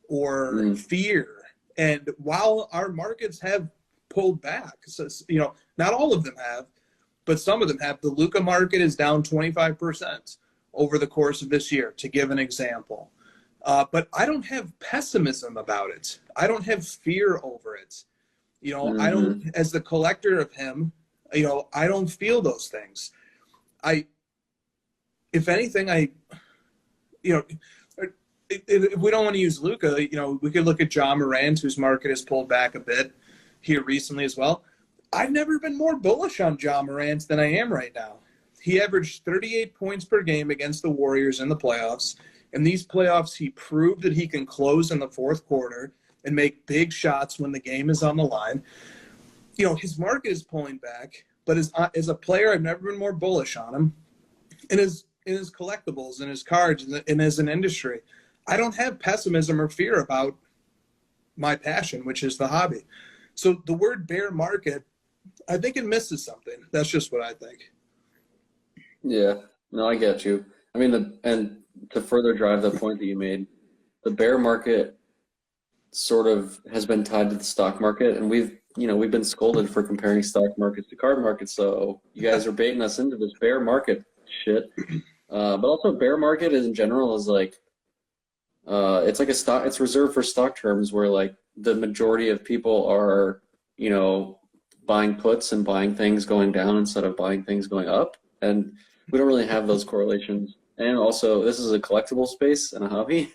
or fear. And while our markets have pulled back, so, not all of them have, but some of them have. The Luca market is down 25% over the course of this year, to give an example. But I don't have pessimism about it. I don't have fear over it. I don't, as the collector of him, I don't feel those things. If anything, if we don't want to use Luca, we could look at John Morant, whose market has pulled back a bit here recently as well. I've never been more bullish on John Morant than I am right now. He averaged 38 points per game against the Warriors in the playoffs. In these playoffs, he proved that he can close in the fourth quarter and make big shots when the game is on the line. His market is pulling back, but as a player, I've never been more bullish on him. In his collectibles, in his cards, and as an industry, I don't have pessimism or fear about my passion, which is the hobby. So the word bear market, I think it misses something. That's just what I think. Yeah, no, I get you. I mean, and to further drive the point that you made, the bear market sort of has been tied to the stock market, and we've been scolded for comparing stock markets to card markets. So you guys are baiting us into this bear market shit. But also, bear market in general is like, It's like a stock. It's reserved for stock terms where like the majority of people are, you know, buying puts and buying things going down instead of buying things going up, and we don't really have those correlations. And also, this is a collectible space and a hobby,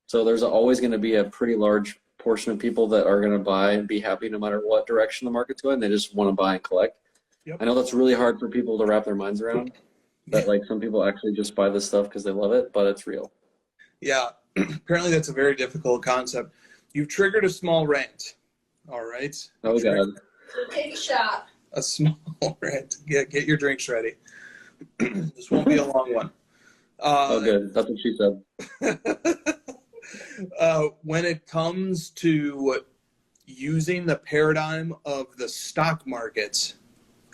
so there's always going to be a pretty large portion of people that are going to buy and be happy no matter what direction the market's going. They just want to buy and collect. Yep. I know that's really hard for people to wrap their minds around. That like some people actually just buy this stuff because they love it, but it's real. Yeah, apparently that's a very difficult concept. You've triggered a small rant. All right. Oh God. So take a shot. A small rant. Get your drinks ready. This won't be a long one. Oh, good. That's what she said. When it comes to using the paradigm of the stock market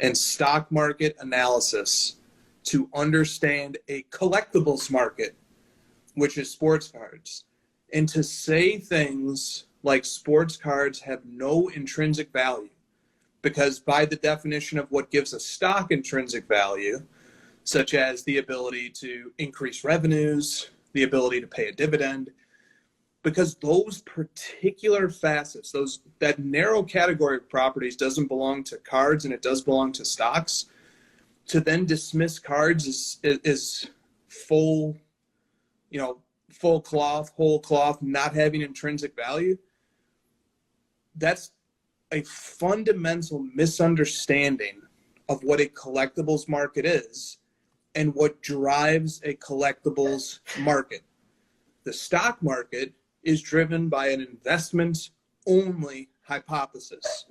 and stock market analysis to understand a collectibles market, which is sports cards, and to say things like sports cards have no intrinsic value, because by the definition of what gives a stock intrinsic value, such as the ability to increase revenues, the ability to pay a dividend, because those particular facets, that narrow category of properties doesn't belong to cards and it does belong to stocks, to then dismiss cards is full, full cloth, whole cloth, not having intrinsic value. That's a fundamental misunderstanding of what a collectibles market is and what drives a collectibles market. The stock market is driven by an investment-only hypothesis.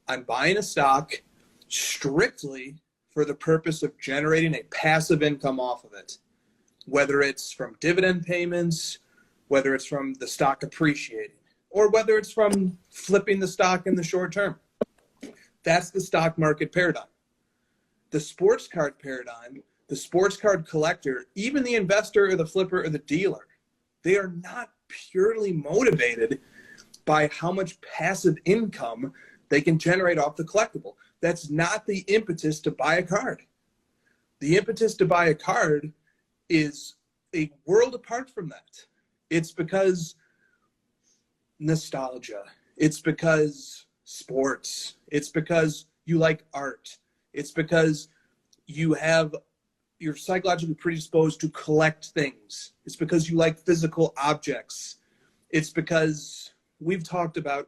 I'm buying a stock strictly for the purpose of generating a passive income off of it, whether it's from dividend payments, whether it's from the stock appreciating, or whether it's from flipping the stock in the short term. That's the stock market paradigm. The sports card paradigm, the sports card collector, even the investor or the flipper or the dealer, they are not purely motivated by how much passive income they can generate off the collectible. That's not the impetus to buy a card. The impetus to buy a card is a world apart from that. It's because nostalgia. It's because sports. It's because you like art. It's because you're psychologically predisposed to collect things. It's because you like physical objects. It's because we've talked about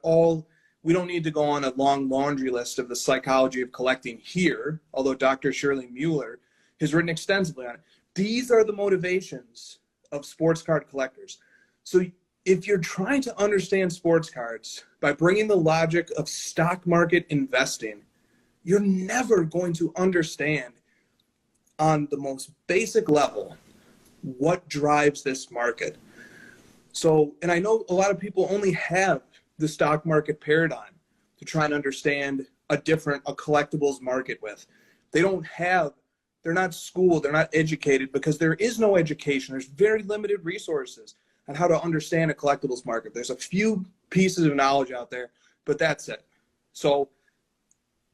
we don't need to go on a long laundry list of the psychology of collecting here, although Dr. Shirley Mueller has written extensively on it. These are the motivations of sports card collectors. So if you're trying to understand sports cards by bringing the logic of stock market investing, you're never going to understand on the most basic level what drives this market. So, and I know a lot of people only have the stock market paradigm to try and understand a collectibles market with. They're not schooled, they're not educated, because there is no education. There's very limited resources on how to understand a collectibles market. There's a few pieces of knowledge out there, but that's it. So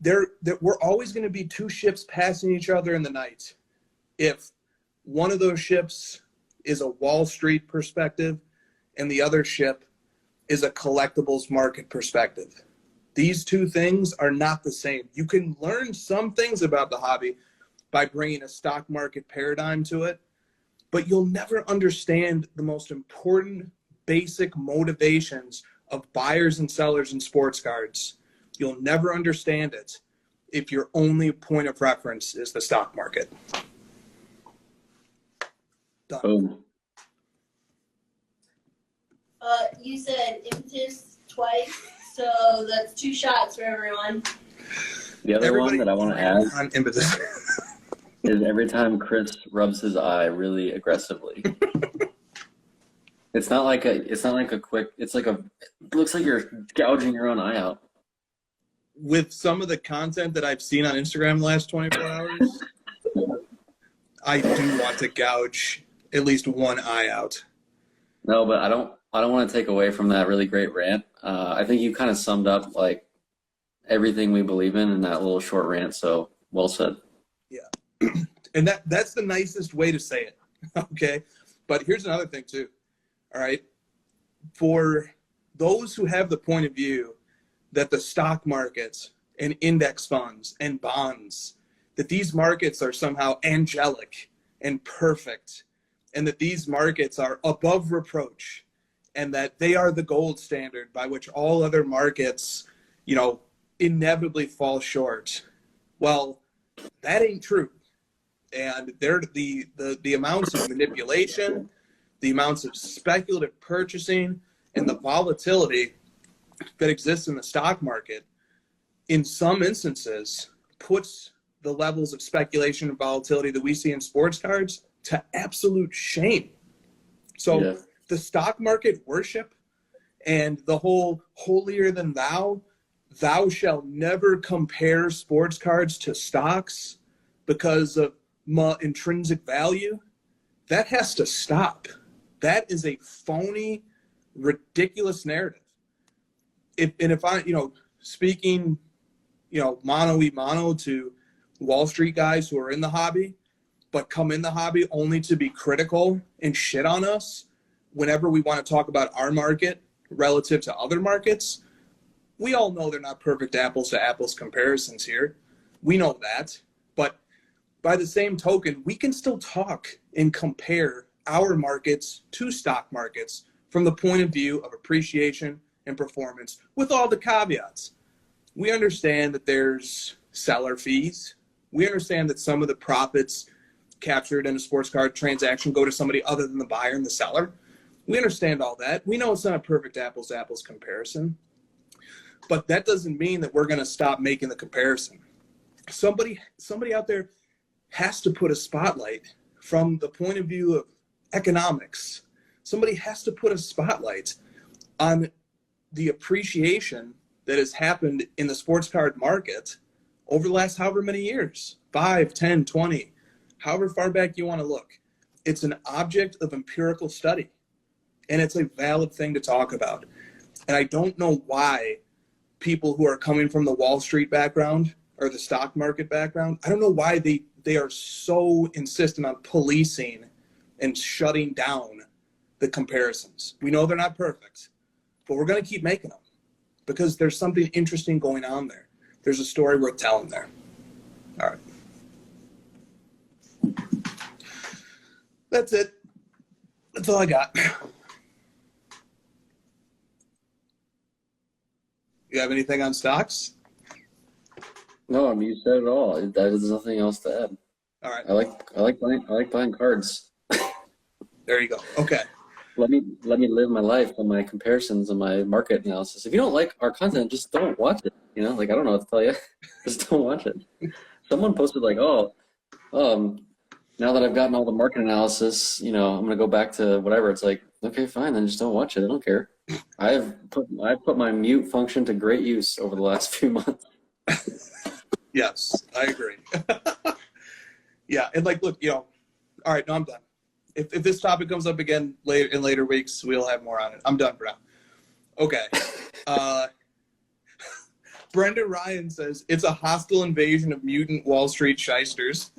we're always going to be two ships passing each other in the night. If one of those ships is a Wall Street perspective and the other ship is a collectibles market perspective. These two things are not the same. You can learn some things about the hobby by bringing a stock market paradigm to it, but you'll never understand the most important basic motivations of buyers and sellers in sports cards. You'll never understand it if your only point of reference is the stock market. Done. Boom. You said impetus twice, so that's 2 shots for everyone. The other one that I want to add on impetus is every time Chris rubs his eye really aggressively. It's not like a quick. It looks like you're gouging your own eye out. With some of the content that I've seen on Instagram the last 24 hours, I do want to gouge at least one eye out. No, but I don't want to take away from that really great rant. I think you kind of summed up like everything we believe in that little short rant. So well said. Yeah. And that's the nicest way to say it. Okay. But here's another thing too. all right, for those who have the point of view that the stock markets and index funds and bonds, that these markets are somehow angelic and perfect, and that these markets are above reproach, and that they are the gold standard by which all other markets, inevitably fall short. Well, that ain't true. And the amounts of manipulation, the amounts of speculative purchasing, and the volatility that exists in the stock market, in some instances, puts the levels of speculation and volatility that we see in sports cards to absolute shame. So the stock market worship and the whole holier than thou shall never compare sports cards to stocks because of intrinsic value, that has to stop. That is a phony, ridiculous narrative. If I, speaking, mano y mano to Wall Street guys who are in the hobby, but come in the hobby only to be critical and shit on us whenever we want to talk about our market relative to other markets, we all know they're not perfect apples to apples comparisons here. We know that. But by the same token, we can still talk and compare our markets to stock markets from the point of view of appreciation and performance with all the caveats. We understand that there's seller fees. We understand that some of the profits captured in a sports card transaction go to somebody other than the buyer and the seller. We understand all that. We know it's not a perfect apples to apples comparison. But that doesn't mean that we're going to stop making the comparison. Somebody out there has to put a spotlight from the point of view of economics. Somebody has to put a spotlight on the appreciation that has happened in the sports card market over the last however many years, 5, 10, 20, however far back you want to look. It's an object of empirical study, and it's a valid thing to talk about. And I don't know why people who are coming from the Wall Street background or the stock market background, I don't know why they are so insistent on policing and shutting down the comparisons. We know they're not perfect, but we're going to keep making them because there's something interesting going on there. There's a story worth telling there. All right. That's it. That's all I got. You have anything on stocks? No, I mean, you said it all. There's nothing else to add. All right. I like buying cards. There you go. Okay. Let me live my life on my comparisons and my market analysis. If you don't like our content, just don't watch it. I don't know what to tell you. Just don't watch it. Someone posted now that I've gotten all the market analysis, I'm gonna go back to whatever. It's like, okay, fine, then just don't watch it. I don't care. I've put my mute function to great use over the last few months. Yes, I agree. Yeah, and look, all right, no, I'm done. If this topic comes up again in later weeks, we'll have more on it. I'm done for now. Okay. Brendan Ryan says it's a hostile invasion of mutant Wall Street shysters.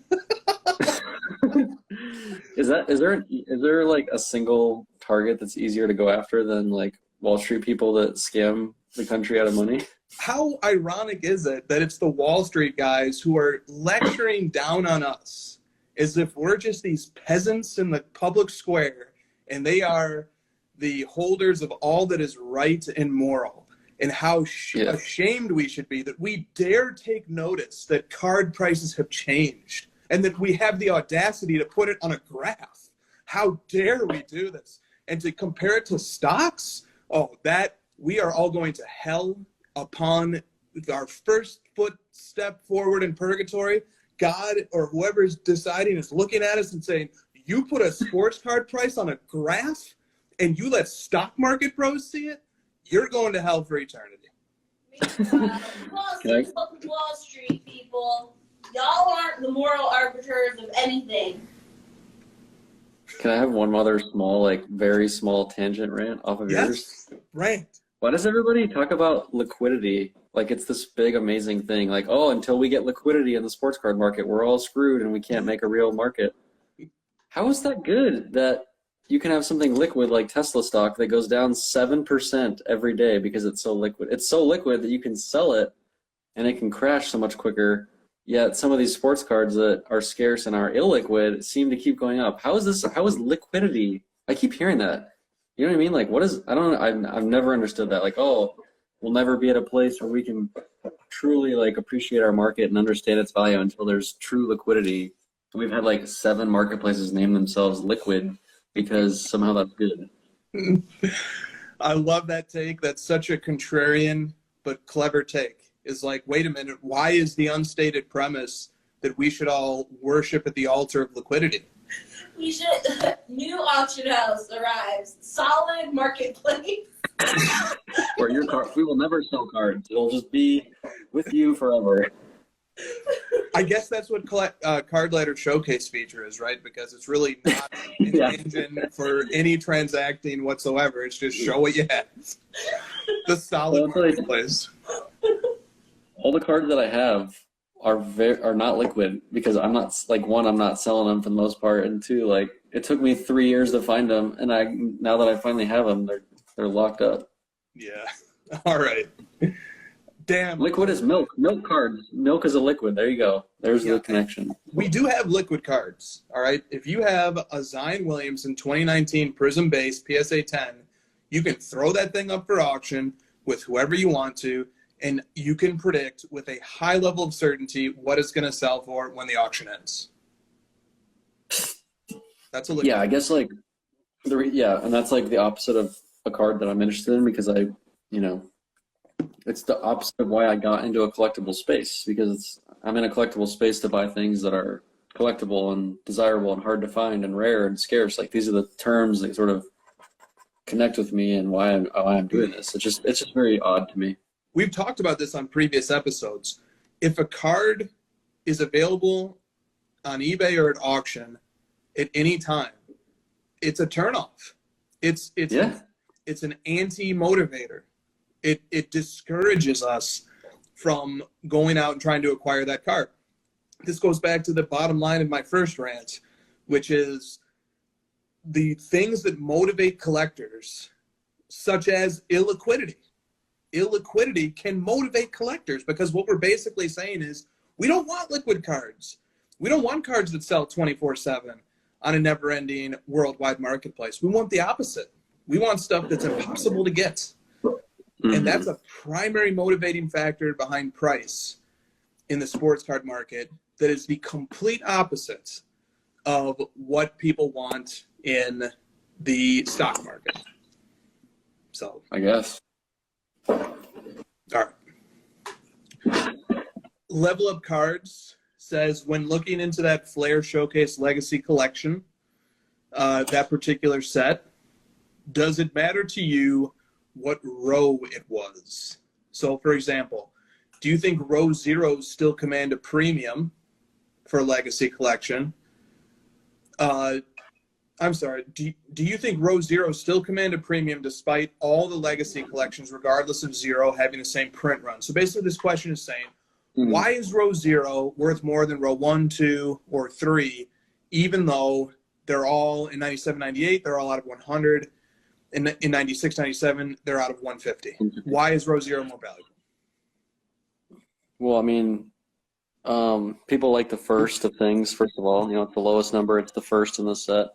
Is there like a single target that's easier to go after than like Wall Street people that scam the country out of money? How ironic is it that it's the Wall Street guys who are lecturing down on us as if we're just these peasants in the public square and they are the holders of all that is right and moral, and how ashamed we should be that we dare take notice that card prices have changed and that we have the audacity to put it on a graph. How dare we do this? And to compare it to stocks? Oh, that we are all going to hell upon our first step forward in purgatory. God or whoever is deciding is looking at us and saying, you put a sports card price on a graph and you let stock market bros see it, you're going to hell for eternity. Wall Street people, y'all aren't the moral arbiters of anything. Can I have one other small, very small tangent rant off of yours? Yes, rant. Why does everybody talk about liquidity like it's this big, amazing thing? Like, oh, until we get liquidity in the sports card market, we're all screwed and we can't make a real market. How is that good that you can have something liquid like Tesla stock that goes down 7% every day because it's so liquid. It's so liquid that you can sell it and it can crash so much quicker. Yet some of these sports cards that are scarce and are illiquid seem to keep going up. How is liquidity? I keep hearing that. You know what I mean? Like, what is, I don't know, I've never understood that. Like, oh, we'll never be at a place where we can truly like appreciate our market and understand its value until there's true liquidity. We've had like 7 marketplaces name themselves liquid because somehow that's good. I love that take. That's such a contrarian but clever take. Is like, wait a minute, why is the unstated premise that we should all worship at the altar of liquidity? We should. New auction house arrives. Solid marketplace. Where your card, we will never sell cards. It'll just be with you forever. I guess that's what Card Ladder Showcase feature is, right? Because it's really not an engine for any transacting whatsoever. It's just show what you have. The solid marketplace. All the cards that I have are not liquid because I'm not, like, one, I'm not selling them for the most part, and two, like, it took me 3 years to find them, and now that I finally have them, they're locked up. Yeah. All right. Damn. Liquid is milk. Milk cards. Milk is a liquid. There you go. There's the connection. We do have liquid cards. All right. If you have a Zion Williamson 2019 Prism Base PSA 10, you can throw that thing up for auction with whoever you want to, and you can predict with a high level of certainty what it's going to sell for when the auction ends. That's a liquid. Yeah, I guess like, and that's like the opposite of a card that I'm interested in because it's the opposite of why I got into a collectible space, because I'm in a collectible space to buy things that are collectible and desirable and hard to find and rare and scarce. Like, these are the terms that sort of connect with me and why I'm doing this. It's just very odd to me. We've talked about this on previous episodes. If a card is available on eBay or at auction at any time, it's a turnoff. It's an anti-motivator. It discourages us from going out and trying to acquire that card. This goes back to the bottom line of my first rant, which is the things that motivate collectors, such as illiquidity. Illiquidity can motivate collectors, because what we're basically saying is we don't want liquid cards. We don't want cards that sell 24/7 on a never-ending worldwide marketplace. We want the opposite. We want stuff that's impossible to get. And that's a primary motivating factor behind price in the sports card market that is the complete opposite of what people want in the stock market. So, I guess. All right. Level Up Cards says, when looking into that Flair Showcase Legacy Collection, that particular set, does it matter to you what row it was? So, for example, do you think row 0 still command a premium for Legacy Collection? I'm sorry, do you think row 0 still command a premium despite all the Legacy Collections, regardless of 0, having the same print run? So basically this question is saying, why is row 0 worth more than row 1, 2, or 3, even though they're all, in 97, 98, they're all out of 100, in 96, 97, they're out of 150. Why is row 0 more valuable? Well, I mean, people like the first of things, first of all. It's the lowest number. It's the first in the set.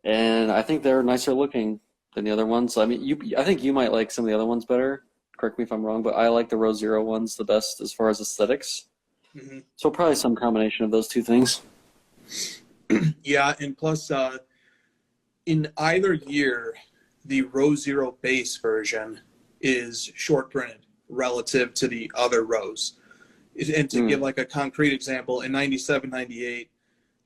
And I think they're nicer looking than the other ones. I mean, I think you might like some of the other ones better. Correct me if I'm wrong, but I like the row 0 ones the best as far as aesthetics. Mm-hmm. So probably some combination of those two things. Yeah, and plus, in either year, the row 0 base version is short printed relative to the other rows. And to give like a concrete example, in 97, 98,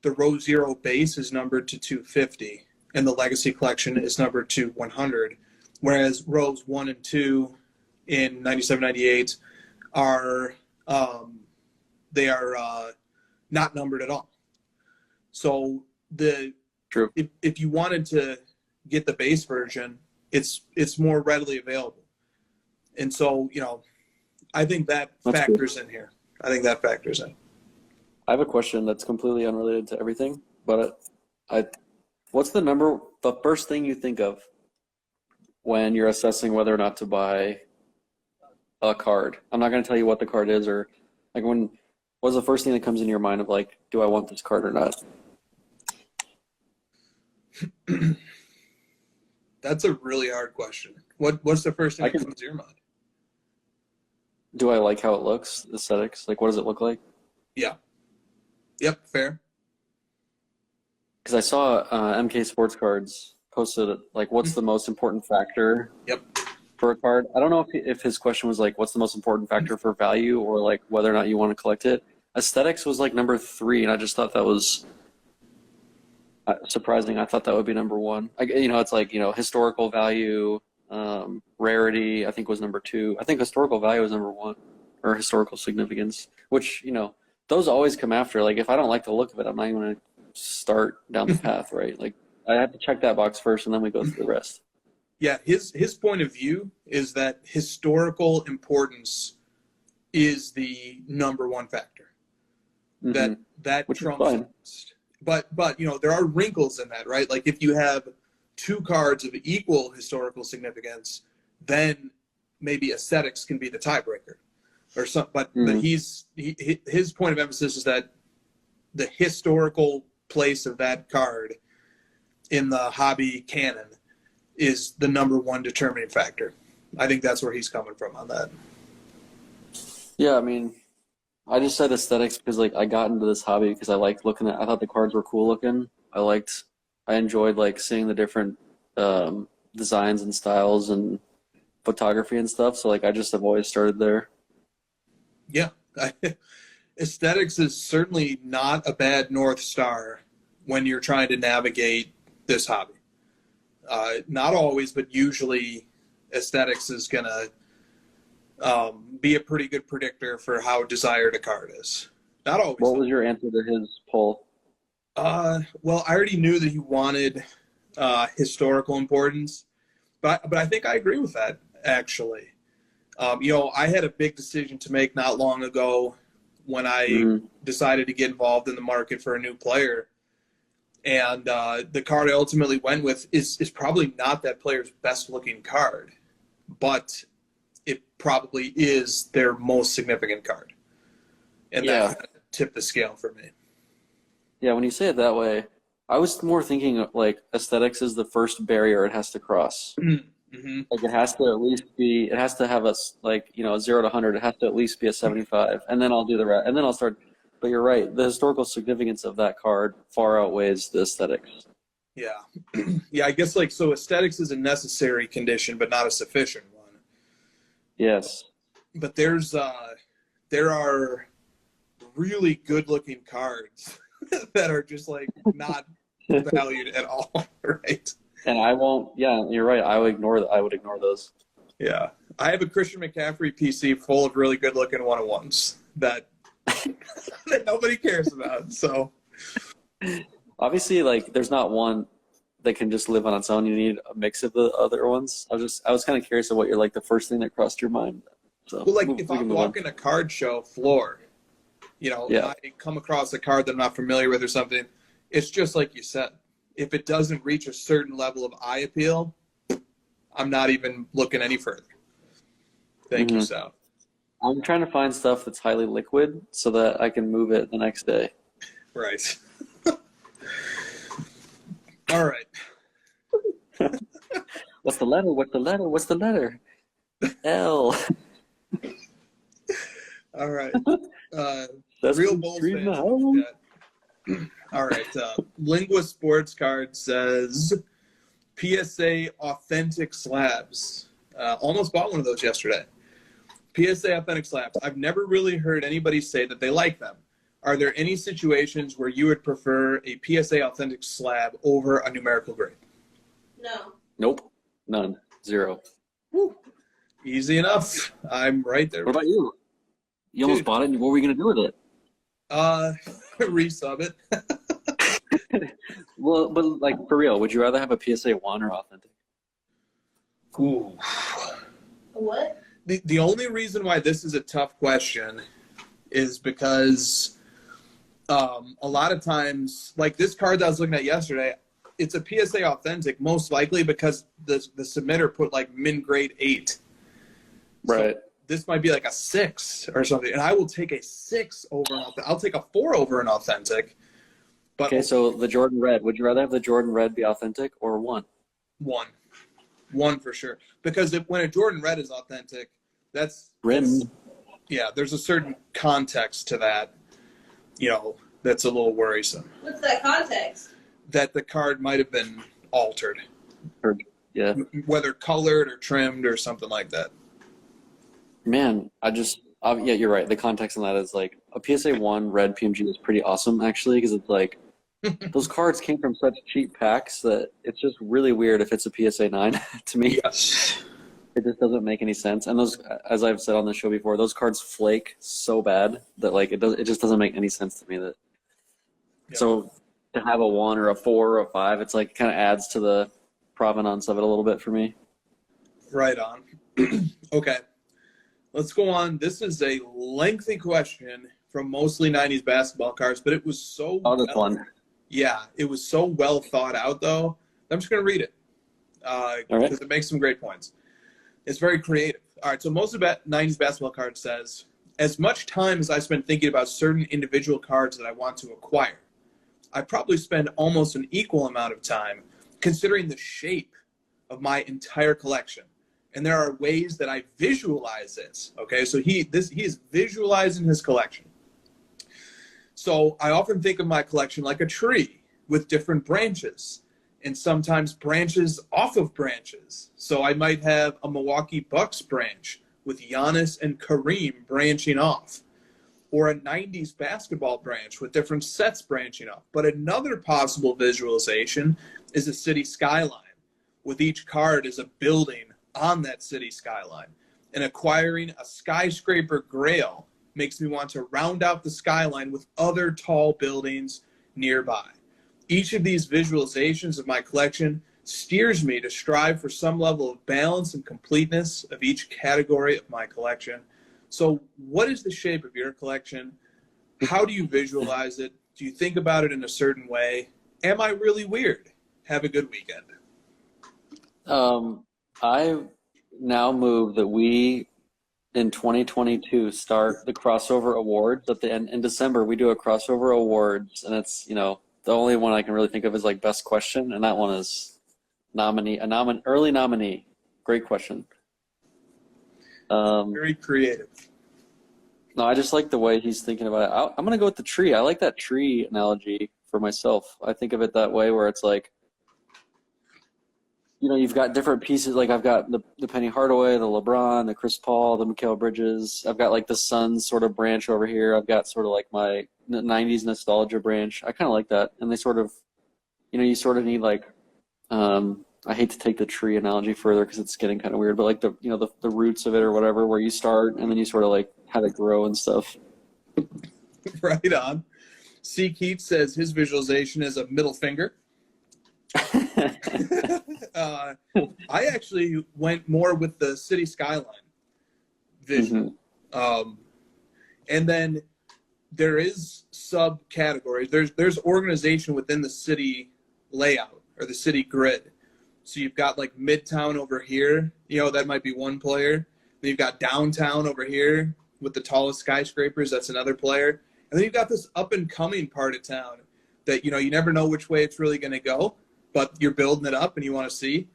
the row 0 base is numbered to 250, and the Legacy Collection is numbered to 100, whereas rows 1 and 2 in 97, 98 are not numbered at all. So True. If you wanted to get the base version, it's more readily available. And so, I think that factors in here. I think that factors in. I have a question that's completely unrelated to everything, but I What's the first thing you think of when you're assessing whether or not to buy a card? I'm not going to tell you what the card is, or like what's the first thing that comes in your mind of like, do I want this card or not? That's a really hard question. What's the first thing that comes to your mind? Do I like how it looks? Aesthetics? Like, what does it look like? Yeah. Yep, fair. Because I saw MK Sports Cards posted, like, what's the most important factor Yep. for a card? I don't know if his question was, like, what's the most important factor for value or, like, whether or not you want to collect it. Aesthetics was, like, number 3, and I just thought that was surprising. I thought that would be number 1. It's like, historical value, rarity, I think was number 2. I think historical value was number 1, or historical significance, which, those always come after. Like, if I don't like the look of it, I'm not even going to start down the path, right? Like, I have to check that box first, and then we go through the rest. Yeah, his point of view is that historical importance is the number 1 factor. Mm-hmm. That Which trumps the rest. But there are wrinkles in that, right? Like if you have 2 cards of equal historical significance, then maybe aesthetics can be the tiebreaker, or something. But his point of emphasis is that the historical place of that card in the hobby canon is the number 1 determining factor. I think that's where he's coming from on that. Yeah, I mean, I just said aesthetics because like I got into this hobby because I liked looking at. I thought the cards were cool looking. I enjoyed like seeing the different designs and styles and photography and stuff. So like I just have always started there. Yeah, aesthetics is certainly not a bad North Star when you're trying to navigate this hobby. Not always, but usually aesthetics is going to be a pretty good predictor for how desired a card is. Not always. What was your answer to his poll? Well, I already knew that he wanted historical importance, but I think I agree with that, actually. I had a big decision to make not long ago when I decided to get involved in the market for a new player. And the card I ultimately went with is probably not that player's best looking card, but it probably is their most significant card. And that tipped the scale for me. Yeah, when you say it that way, I was more thinking like aesthetics is the first barrier it has to cross. Mm-hmm. Like it has to have a 0 to 100. It has to at least be a 75, and then I'll do the rest, and then I'll start. But you're right, the historical significance of that card far outweighs the aesthetics. Yeah, yeah. I guess so aesthetics is a necessary condition, but not a sufficient one. Yes. But there are really good-looking cards that are just not valued at all, right? And I won't. Yeah, you're right. I would ignore those. Yeah, I have a Christian McCaffrey PC full of really good-looking one-on-ones that nobody cares about. So obviously, there's not one that can just live on its own. You need a mix of the other ones. I was kind of curious of what you're the first thing that crossed your mind. So if I'm walking a card show floor, I come across a card that I'm not familiar with or something. It's just like you said. If it doesn't reach a certain level of eye appeal, I'm not even looking any further. Thank you, Sal. I'm trying to find stuff that's highly liquid so that I can move it the next day. Right. All right. What's the letter? What's the letter? What's the letter? L. All right. That's Real Bulls fans. All right. Lingua Sports Card says PSA Authentic Slabs. Almost bought one of those yesterday. PSA Authentic Slabs. I've never really heard anybody say that they like them. Are there any situations where you would prefer a PSA Authentic Slab over a numerical grade? No. Nope. None. 0. Woo. Easy enough. I'm right there. What about you? You almost bought it, and what were you going to do with it? Resub it. Well, but for real, would you rather have a PSA 1 or authentic? Ooh. What? The only reason why this is a tough question is because a lot of times, this card that I was looking at yesterday, it's a PSA authentic, most likely because the submitter put like min grade 8. Right. So this might be like a 6 or something, and I will take a 6 over an authentic. I'll take a 4 over an authentic. But Okay, so the Jordan Red. Would you rather have the Jordan Red be authentic or 1? 1 for sure. Because when a Jordan Red is authentic, that's yeah, there's a certain context to that, that's a little worrisome. What's that context? That the card might have been altered. Yeah. Whether colored or trimmed or something like that. Man, yeah, you're right. The context on that is like a PSA 1 red PMG is pretty awesome, actually, because it's like those cards came from such cheap packs that it's just really weird if it's a PSA 9 to me. Yes. It just doesn't make any sense. And those, as I've said on the show before, those cards flake so bad that like it just doesn't make any sense to me that. Yep. So to have a 1 or a 4 or a 5, it's like kind of adds to the provenance of it a little bit for me. Right on. Okay. Let's go on. This is a lengthy question from mostly 90s basketball cards, but it was so this one. Yeah, it was so well thought out, though. I'm just going to read it because it makes some great points. It's very creative. All right, so most of 90s basketball cards says, as much time as I spend thinking about certain individual cards that I want to acquire, I probably spend almost an equal amount of time considering the shape of my entire collection. And there are ways that I visualize this. Okay, so he is visualizing his collection. So I often think of my collection like a tree with different branches, and sometimes branches off of branches. So I might have a Milwaukee Bucks branch with Giannis and Kareem branching off, or a 90s basketball branch with different sets branching off. But another possible visualization is a city skyline, with each card as a building on that city skyline. And acquiring a skyscraper grail makes me want to round out the skyline with other tall buildings nearby. Each of these visualizations of my collection steers me to strive for some level of balance and completeness of each category of my collection. So what is the shape of your collection? How do you visualize it? Do you think about it in a certain way? Am I really weird? Have a good weekend. I now move that we, in 2022, start the crossover awards at the end. In December, we do a crossover awards, and it's, the only one I can really think of is like best question, and that one is early nominee. Great question. Very creative. No, I just like the way he's thinking about it. I'm going to go with the tree. I like that tree analogy for myself. I think of it that way, where it's like, you've got different pieces. Like I've got the Penny Hardaway, the LeBron, the Chris Paul, the Mikal Bridges. I've got like the Suns sort of branch over here. I've got sort of like my 90s nostalgia branch. I kind of like that. And they sort of, you sort of need like, I hate to take the tree analogy further because it's getting kind of weird, but like the roots of it or whatever, where you start and then you sort of like have it grow and stuff. Right on. C. Keith says his visualization is a middle finger. I actually went more with the city skyline vision. Mm-hmm. And then there is subcategories. There's organization within the city layout or the city grid. So you've got like Midtown over here, that might be one player. Then you've got downtown over here with the tallest skyscrapers. That's another player. And then you've got this up and coming part of town that, you never know which way it's really going to go, but you're building it up and you want to see.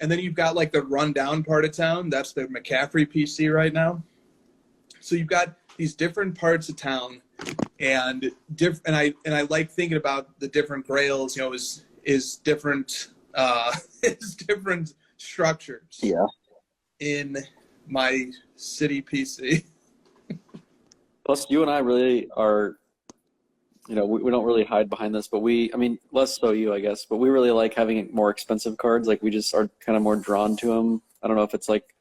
And then you've got like the rundown part of town. That's the McCaffrey PC right now. So you've got these different parts of town, and I like thinking about the different grails. Is different is different structures. Yeah. In my city PC. Plus, you and I really are. We don't really hide behind this, but less so you, I guess, but we really like having more expensive cards. Like we just are kind of more drawn to them. I don't know if it's like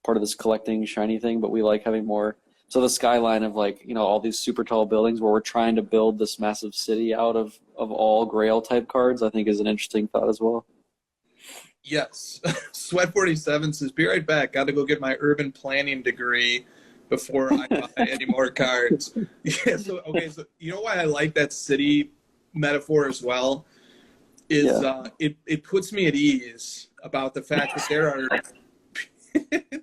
part of this collecting shiny thing, but we like having more. So the skyline of like, all these super tall buildings where we're trying to build this massive city out of all grail type cards, I think is an interesting thought as well. Yes. Sweat 47 says, be right back. Got to go get my urban planning degree before I buy any more cards. Yeah, so you know why I like that city metaphor as well is it puts me at ease about the fact that there are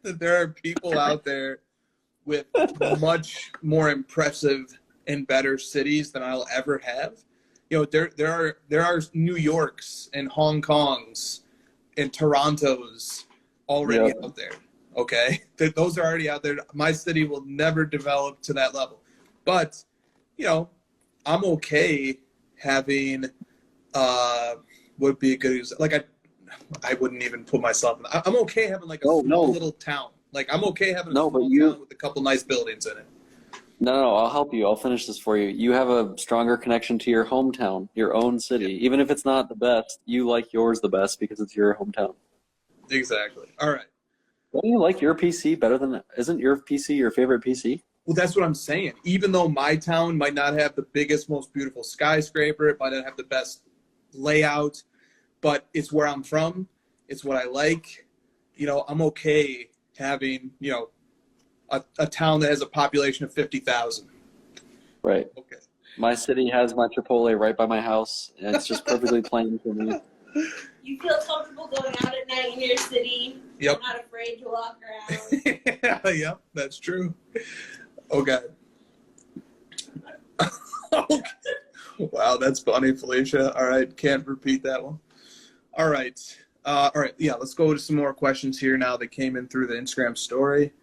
that there are people out there with much more impressive and better cities than I'll ever have. You know, there are New Yorks and Hong Kongs and Torontos already out there. Okay, those are already out there. My city will never develop to that level, but you know, I'm okay having would be a good example. Like I wouldn't even put myself in. I'm okay having like a small little town. Like I'm okay having a small town with a couple nice buildings in it. No, I'll help you. I'll finish this for you. You have a stronger connection to your hometown, your own city. Even if it's not the best, you like yours the best because it's your hometown. Exactly. All right. Don't you like your PC better than – isn't your PC your favorite PC? Well, that's what I'm saying. Even though my town might not have the biggest, most beautiful skyscraper, it might not have the best layout, but it's where I'm from. It's what I like. You know, I'm okay having, you know, a town that has a population of 50,000. Right. Okay. My city has my Chipotle right by my house, and it's just perfectly plain for me. You feel comfortable going out at night in your city. Yep. You're not afraid to walk around. Yeah, that's true. Okay. Okay. Wow, that's funny, Felicia. All right, can't repeat that one. All right. Yeah, let's go to some more questions here now that came in through the Instagram story.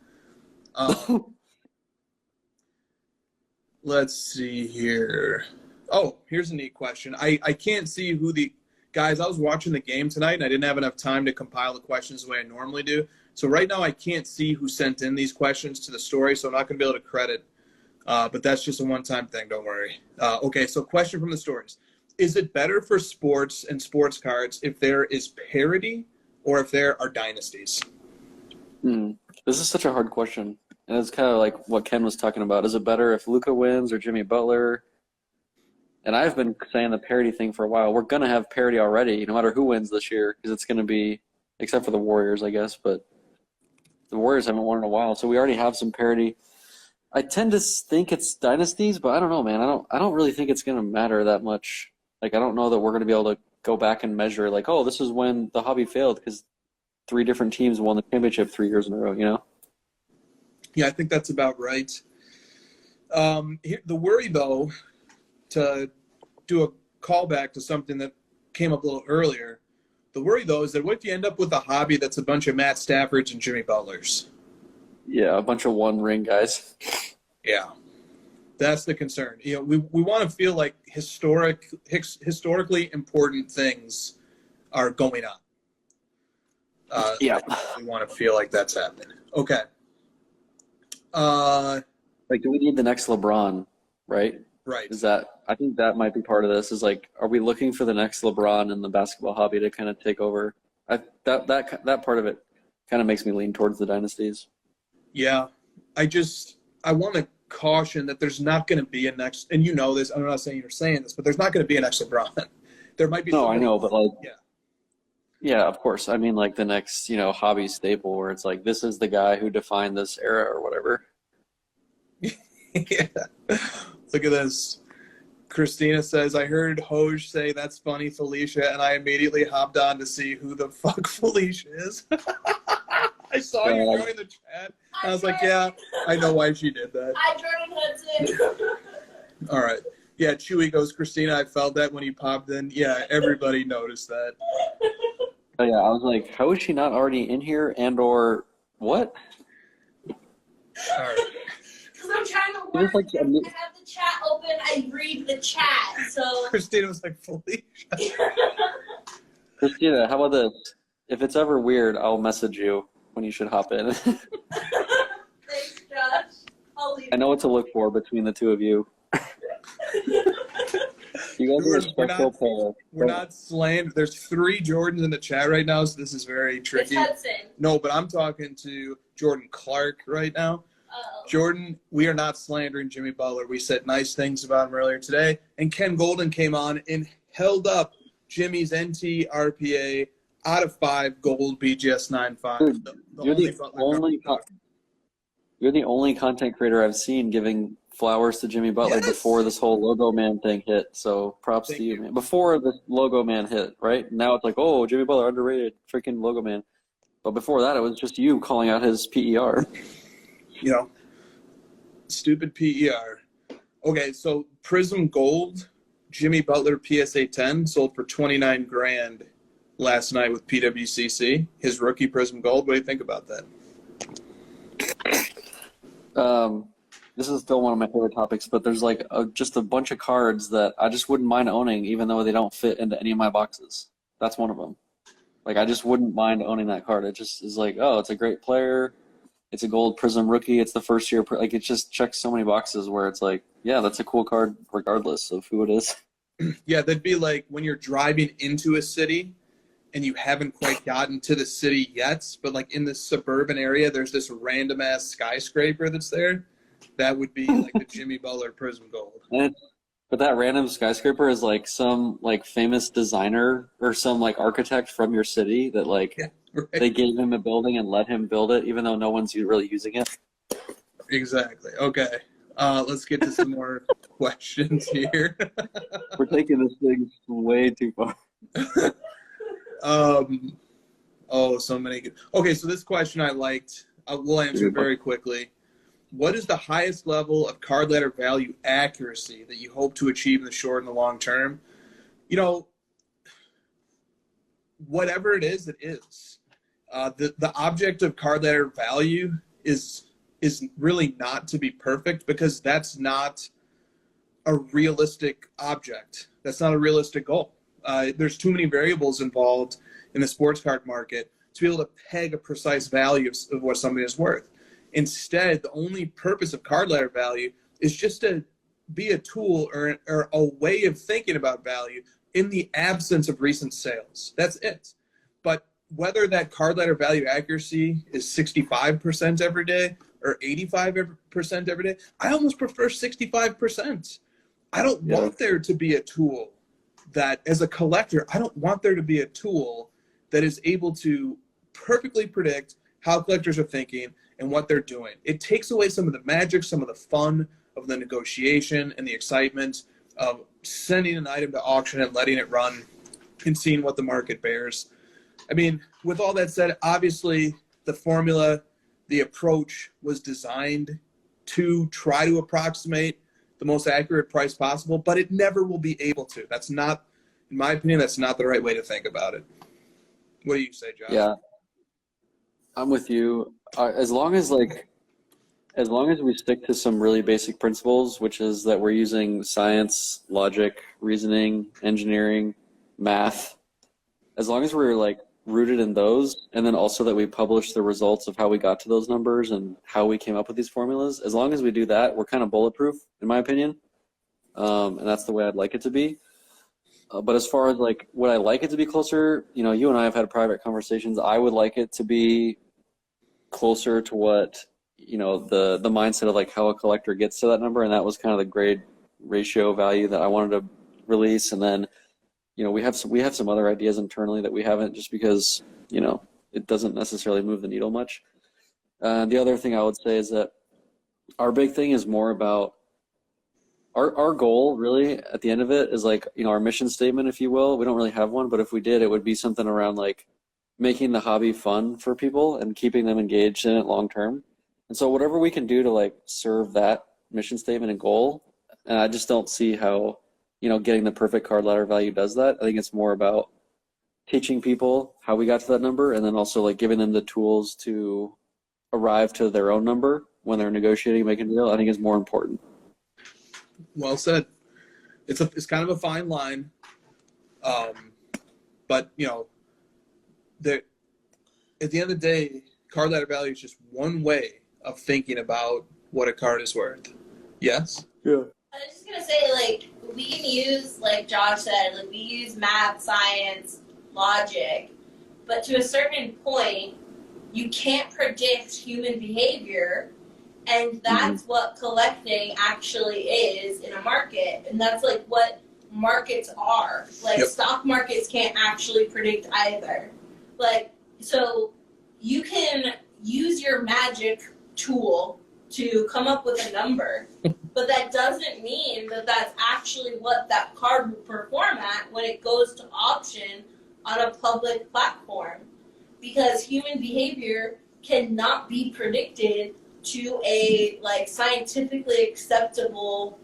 Let's see here. Oh, here's a neat question. I can't see who the guys. I was watching the game tonight, and I didn't have enough time to compile the questions the way I normally do. So right now, I can't see who sent in these questions to the story, so I'm not going to be able to credit. But that's just a one-time thing. Don't worry. Okay, so question from the stories. Is it better for sports and sports cards if there is parody or if there are dynasties? This is such a hard question. And it's kind of like what Ken was talking about. Is it better if Luka wins or Jimmy Butler? And I've been saying the parody thing for a while. We're going to have parody already, no matter who wins this year, because it's going to be, except for the Warriors, I guess, but the Warriors haven't won in a while, so we already have some parody. I tend to think it's dynasties, but I don't know, man. I don't really think it's going to matter that much. Like, I don't know that we're going to be able to go back and measure, like, oh, this is when the hobby failed because 3 different teams won the championship 3 years in a row, you know? Yeah, I think that's about right. The worry, though, to do a callback to something that came up a little earlier, the worry, though, is that what if you end up with a hobby that's a bunch of Matt Staffords and Jimmy Butlers? Yeah, a bunch of one-ring guys. Yeah, that's the concern. You know, we want to feel like historically important things are going on. Yeah. We want to feel like that's happening. Okay. Like, do we need the next LeBron, right? Right. I think that might be part of this, is like, are we looking for the next LeBron in the basketball hobby to kind of take over? That part of it kind of makes me lean towards the dynasties. Yeah. I want to caution that there's not going to be a next, and you know this, I'm not saying you're saying this, but there's not going to be a next LeBron. There might be. No, I know, but like, yeah. Yeah, of course. I mean, like the next, hobby staple where it's like, this is the guy who defined this era or whatever. Yeah. Look at this. Christina says, I heard Hoj say that's funny, Felicia, and I immediately hopped on to see who the fuck Felicia is. I saw you join the chat. I was like, yeah, I know why she did that. Hi, Jordan Hudson. All right. Yeah, Chewy goes, Christina, I felt that when he popped in. Yeah, everybody noticed that. Oh, yeah, I was like, how is she not already in here or what? All right. Because I'm trying to work. Like, I have the chat open. I read the chat. So Christina was like, Felicia. Christina, how about this? If it's ever weird, I'll message you when you should hop in. Thanks, Josh. I'll leave. I know what to look for between the two of you. You guys are a special pair. We're not slandered. There's 3 Jordans in the chat right now, so this is very tricky. It's Hudson. No, but I'm talking to Jordan Clark right now. Uh-oh. Jordan, we are not slandering Jimmy Butler. We said nice things about him earlier today. And Ken Goldin came on and held up Jimmy's NT RPA out of 5 gold BGS 9.5. You're the only content creator I've seen giving flowers to Jimmy Butler Yes. before this whole logo man thing hit. So props Thank to you, you. man. Before the logo man hit, right? Now it's like, oh, Jimmy Butler underrated, freaking logo man. But before that, it was just you calling out his PER. You know, stupid PER. Okay, so Prism Gold, Jimmy Butler PSA 10 sold for $29,000 last night with PWCC. His rookie Prism Gold. What do you think about that? This is still one of my favorite topics, but there's like just a bunch of cards that I just wouldn't mind owning, even though they don't fit into any of my boxes. That's one of them. Like, I just wouldn't mind owning that card. It just is like, oh, it's a great player. It's a gold Prism rookie. It's the first year. Like, it just checks so many boxes where it's like, yeah, that's a cool card regardless of who it is. Yeah, that'd be like when you're driving into a city and you haven't quite gotten to the city yet, but like in this suburban area, there's this random ass skyscraper that's there. That would be like the Jimmy Butler Prism Gold. But that random skyscraper is like some like famous designer or some like architect from your city that like Right. they gave him a building and let him build it, even though no one's really using it. Exactly. Okay. Let's get to some more questions here. We're taking this thing way too far. So many good. Okay, so this question I liked. We'll answer it very quickly. What is the highest level of card letter value accuracy that you hope to achieve in the short and the long term? You know, whatever it is, it is. The object of card letter value is really not to be perfect, because that's not a realistic object. That's not a realistic goal. There's too many variables involved in the sports card market to be able to peg a precise value of what something is worth. Instead, the only purpose of card letter value is just to be a tool or a way of thinking about value in the absence of recent sales. That's it. But whether that card letter value accuracy is 65% every day or 85% every day, I almost prefer 65%. I don't want there to be a tool that, as a collector, I don't want there to be a tool that is able to perfectly predict how collectors are thinking and what they're doing. It takes away some of the magic, some of the fun of the negotiation and the excitement of sending an item to auction and letting it run and seeing what the market bears. I mean, with all that said, obviously the formula, the approach was designed to try to approximate the most accurate price possible, but it never will be able to. That's not, in my opinion, that's not the right way to think about it. What do you say, Josh? Yeah, I'm with you. As long as we stick to some really basic principles, which is that we're using science, logic, reasoning, engineering, math, as long as we're like rooted in those, and then also that we publish the results of how we got to those numbers and how we came up with these formulas, as long as we do that, we're kind of bulletproof, in my opinion. And that's the way I'd like it to be. But as far as like, would I like it to be closer? You know, you and I have had private conversations. I would like it to be closer to what, you know, the mindset of like how a collector gets to that number. And that was kind of the grade ratio value that I wanted to release. And then, you know, we have some other ideas internally that we haven't, just because, you know, it doesn't necessarily move the needle much. The other thing I would say is that our big thing is more about our goal, really, at the end of it, is like, you know, our mission statement, if you will. We don't really have one, but if we did, it would be something around like making the hobby fun for people and keeping them engaged in it long term. And so whatever we can do to like serve that mission statement and goal, and I just don't see how, you know, getting the perfect card ladder value does that. I think it's more about teaching people how we got to that number, and then also like giving them the tools to arrive to their own number when they're negotiating, making a deal. I think is more important. Well said. It's kind of a fine line, but you know, at the end of the day, card ladder value is just one way of thinking about what a card is worth. Yes. Yeah. I was just gonna say, like, we can use, like Josh said, like we use math, science, logic, but to a certain point, you can't predict human behavior. And that's what collecting actually is in a market. And that's like what markets are. Like stock markets can't actually predict either. Like, so you can use your magic tool to come up with a number, but that doesn't mean that that's actually what that card will perform at when it goes to auction on a public platform, because human behavior cannot be predicted to a scientifically acceptable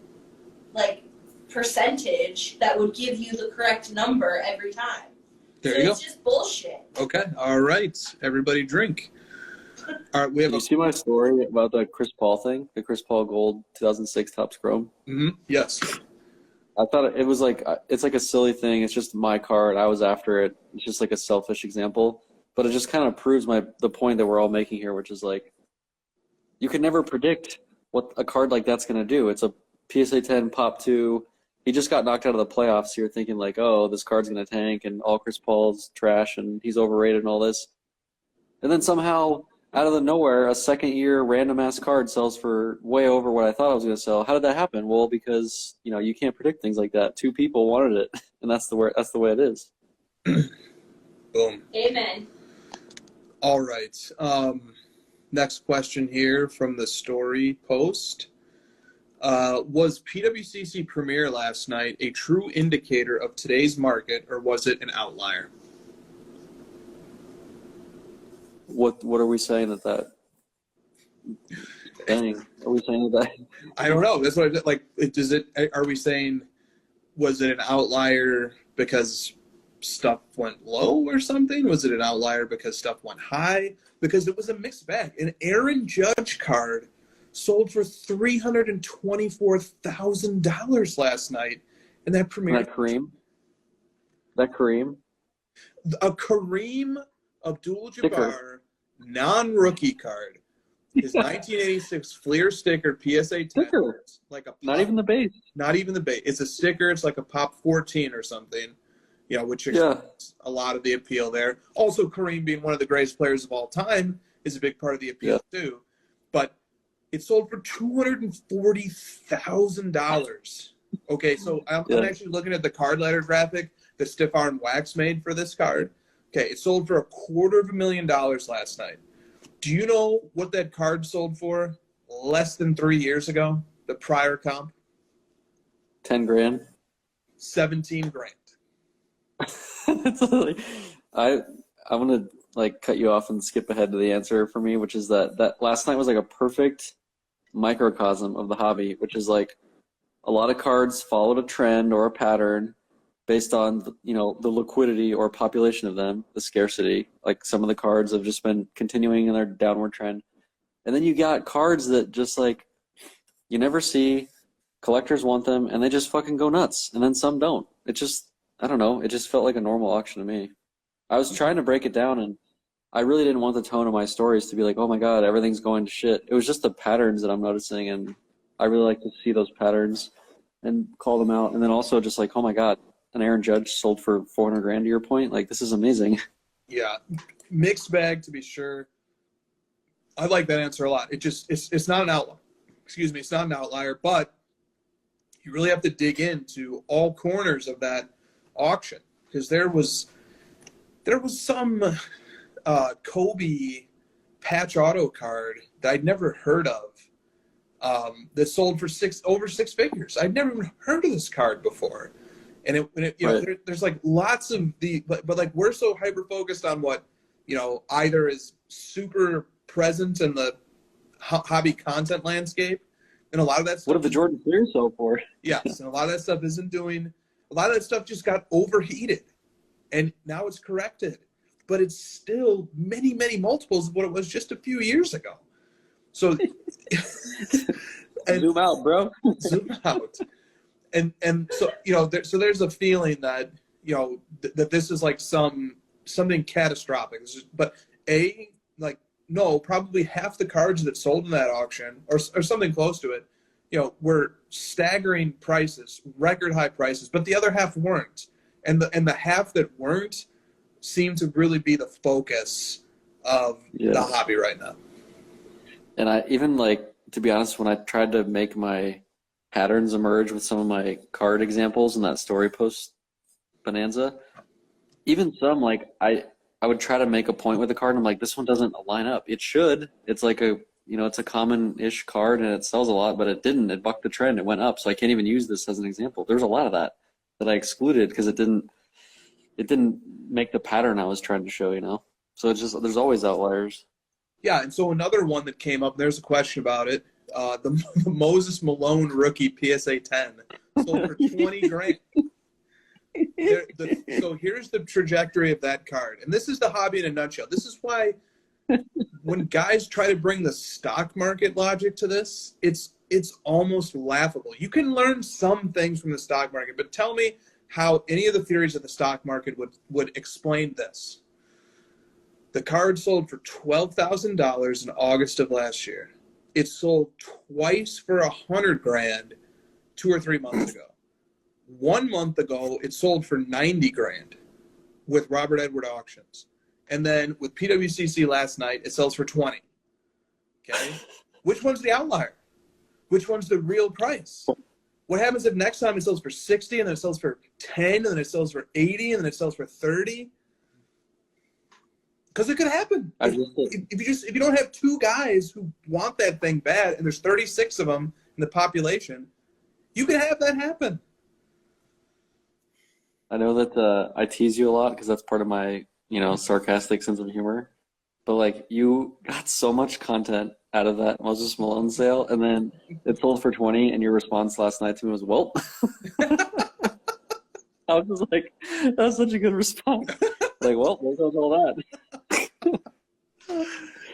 percentage that would give you the correct number every time. There you go. It's just bullshit. Okay. All right. Everybody drink. All right. We have Did you see my story about the Chris Paul thing? The Chris Paul Gold 2006 Topps Chrome? Yes. I thought it was it's like a silly thing. It's just my card. I was after it. It's just like a selfish example. But it just kind of proves the point that we're all making here, which is you can never predict what a card like that's going to do. It's a PSA 10 Pop 2. He just got knocked out of the playoffs. So you're thinking oh, this card's going to tank and all Chris Paul's trash and he's overrated and all this. And then somehow, out of the nowhere, a second-year random-ass card sells for way over what I thought I was going to sell. How did that happen? Well, because, you can't predict things like that. 2 people wanted it, and that's the way it is. Boom. Amen. All right. Next question here from the story post. Was PWCC premiere last night a true indicator of today's market, or was it an outlier? What are we saying that? Dang, are we saying that? I don't know. That's what are we saying, was it an outlier because stuff went low or something? Was it an outlier because stuff went high? Because it was a mixed bag. An Aaron Judge card sold for $324,000 last night, and that premiere. That Kareem. A Kareem Abdul-Jabbar non-rookie card. His 1986 Fleer sticker PSA 10. Sticker. Like a pop, not even the base. Not even the base. It's a sticker. It's like a Pop 14 or something. Which explains a lot of the appeal there. Also, Kareem being one of the greatest players of all time is a big part of the appeal too. But it sold for $240,000. Okay, so I'm actually looking at the card letter graphic that Stiff Arm Wax made for this card. Okay, it sold for $250,000 last night. Do you know what that card sold for less than 3 years ago? The prior comp? 10 grand. 17 grand. I want to cut you off and skip ahead to the answer for me, which is that last night was a perfect microcosm of the hobby, which is a lot of cards followed a trend or a pattern based on the liquidity or population of them, the scarcity. Some of the cards have just been continuing in their downward trend, and then you got cards that just you never see, collectors want them, and they just fucking go nuts, and then some don't. It just, I don't know, it just felt like a normal auction to me. I was trying to break it down, and I really didn't want the tone of my stories to be oh my god, everything's going to shit. It was just the patterns that I'm noticing, and I really like to see those patterns and call them out. And then also just oh my god, an Aaron Judge sold for $400,000 to your point. This is amazing. Yeah, mixed bag to be sure. I like that answer a lot. It's not an outlier. Excuse me, it's not an outlier, but you really have to dig into all corners of that auction, because there was some Kobe patch auto card that I'd never heard of that sold for over six figures. I'd never even heard of this card before, and there's lots of but we're so hyper focused on what either is super present in the hobby content landscape, and a lot of that stuff. What did the Jordan Clear sell for? Yes, and a lot of that stuff isn't doing. A lot of that stuff just got overheated, and now it's corrected, but it's still many, many multiples of what it was just a few years ago. So, zoom out, bro. Zoom out, and so so there's a feeling that that this is something catastrophic. But no, probably half the cards that sold in that auction, or something close to it, were staggering prices, record high prices, but the other half weren't. And the half that weren't seem to really be the focus of the hobby right now. And I even to be honest, when I tried to make my patterns emerge with some of my card examples in that story post bonanza, even some I would try to make a point with the card, and I'm this one doesn't line up. It should. It's a you know, it's a common-ish card and it sells a lot, but it didn't. It bucked the trend. It went up. So I can't even use this as an example. There's a lot of that I excluded because it didn't make the pattern I was trying to show, you know? So it's just, there's always outliers. Yeah, and so another one that came up, there's a question about it. The Moses Malone rookie PSA 10 sold for 20 grand. So here's the trajectory of that card. And this is the hobby in a nutshell. This is why when guys try to bring the stock market logic to this, it's almost laughable. You can learn some things from the stock market, but tell me how any of the theories of the stock market would explain this. The card sold for $12,000 in August of last year. It sold twice for $100 grand 2 or 3 months ago. 1 month ago, it sold for $90 grand with Robert Edward auctions. And then with PWCC last night, it sells for 20. Okay? Which one's the outlier? Which one's the real price? What happens if next time it sells for 60 and then it sells for 10 and then it sells for 80 and then it sells for 30? Because it could happen. If you don't have 2 guys who want that thing bad and there's 36 of them in the population, you can have that happen. I know that I tease you a lot because that's part of my, you know, sarcastic sense of humor. But like, you got so much content out of that Moses Malone sale, and then it sold for 20, and your response last night to me was, "Well," I was just like, "That was such a good response." Like, well, there goes all that.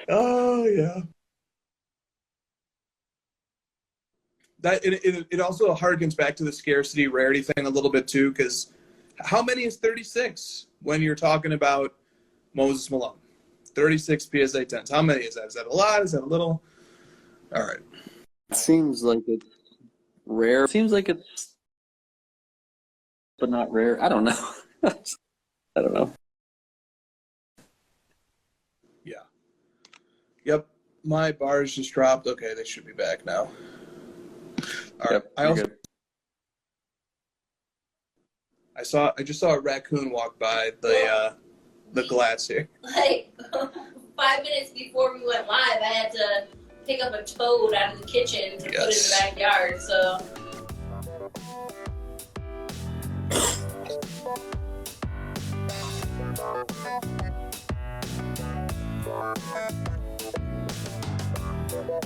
Oh yeah. That it also harkens back to the scarcity rarity thing a little bit too, because how many is 36 when you're talking about Moses Malone? 36 PSA 10s. How many is that? Is that a lot? Is that a little? All right. It seems like it's rare. It seems like it's, but not rare. I don't know. I don't know. Yeah. Yep. My bars just dropped. Okay, they should be back now. All right. Yep, I just saw a raccoon walk by the glass here. Like 5 minutes before we went live, I had to pick up a toad out of the kitchen to put in the backyard. So.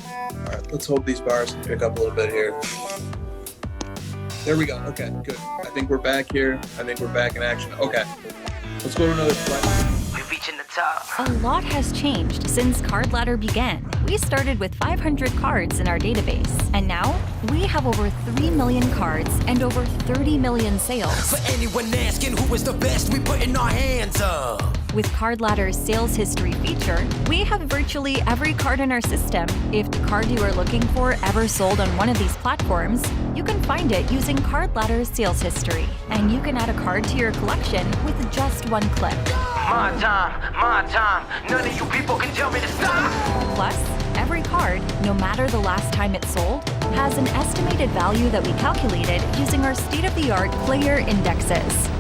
All right, let's hope these bars can pick up a little bit here. There we go. Okay, good. I think we're back here. I think we're back in action. Okay, let's go to another slide. We're reaching the top. A lot has changed since Card Ladder began. We started with 500 cards in our database, and now we have over 3 million cards and over 30 million sales. For anyone asking who is the best, we putting our hands up. With Card Ladder's sales history feature, we have virtually every card in our system. If the card you are looking for ever sold on one of these platforms, you can find it using Card Ladder's sales history, and you can add a card to your collection with just one click. My time, none of you people can tell me to stop. Plus, every card, no matter the last time it sold, has an estimated value that we calculated using our state-of-the-art player indexes.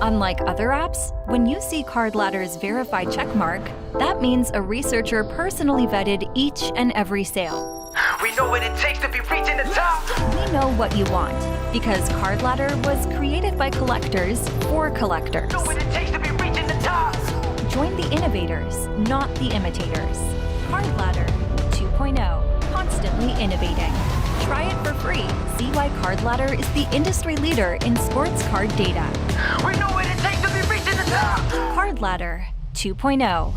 Unlike other apps, when you see Card Ladder's verified checkmark, that means a researcher personally vetted each and every sale. We know what it takes to be reaching the top. We know what you want, because Card Ladder was created by collectors for collectors. Know what it takes to be reaching the top. Join the innovators, not the imitators. Card Ladder 2.0, constantly innovating. Try it for free. See why Card Ladder is the industry leader in sports card data. We know what it takes to be reaching the top. Card Ladder 2.0.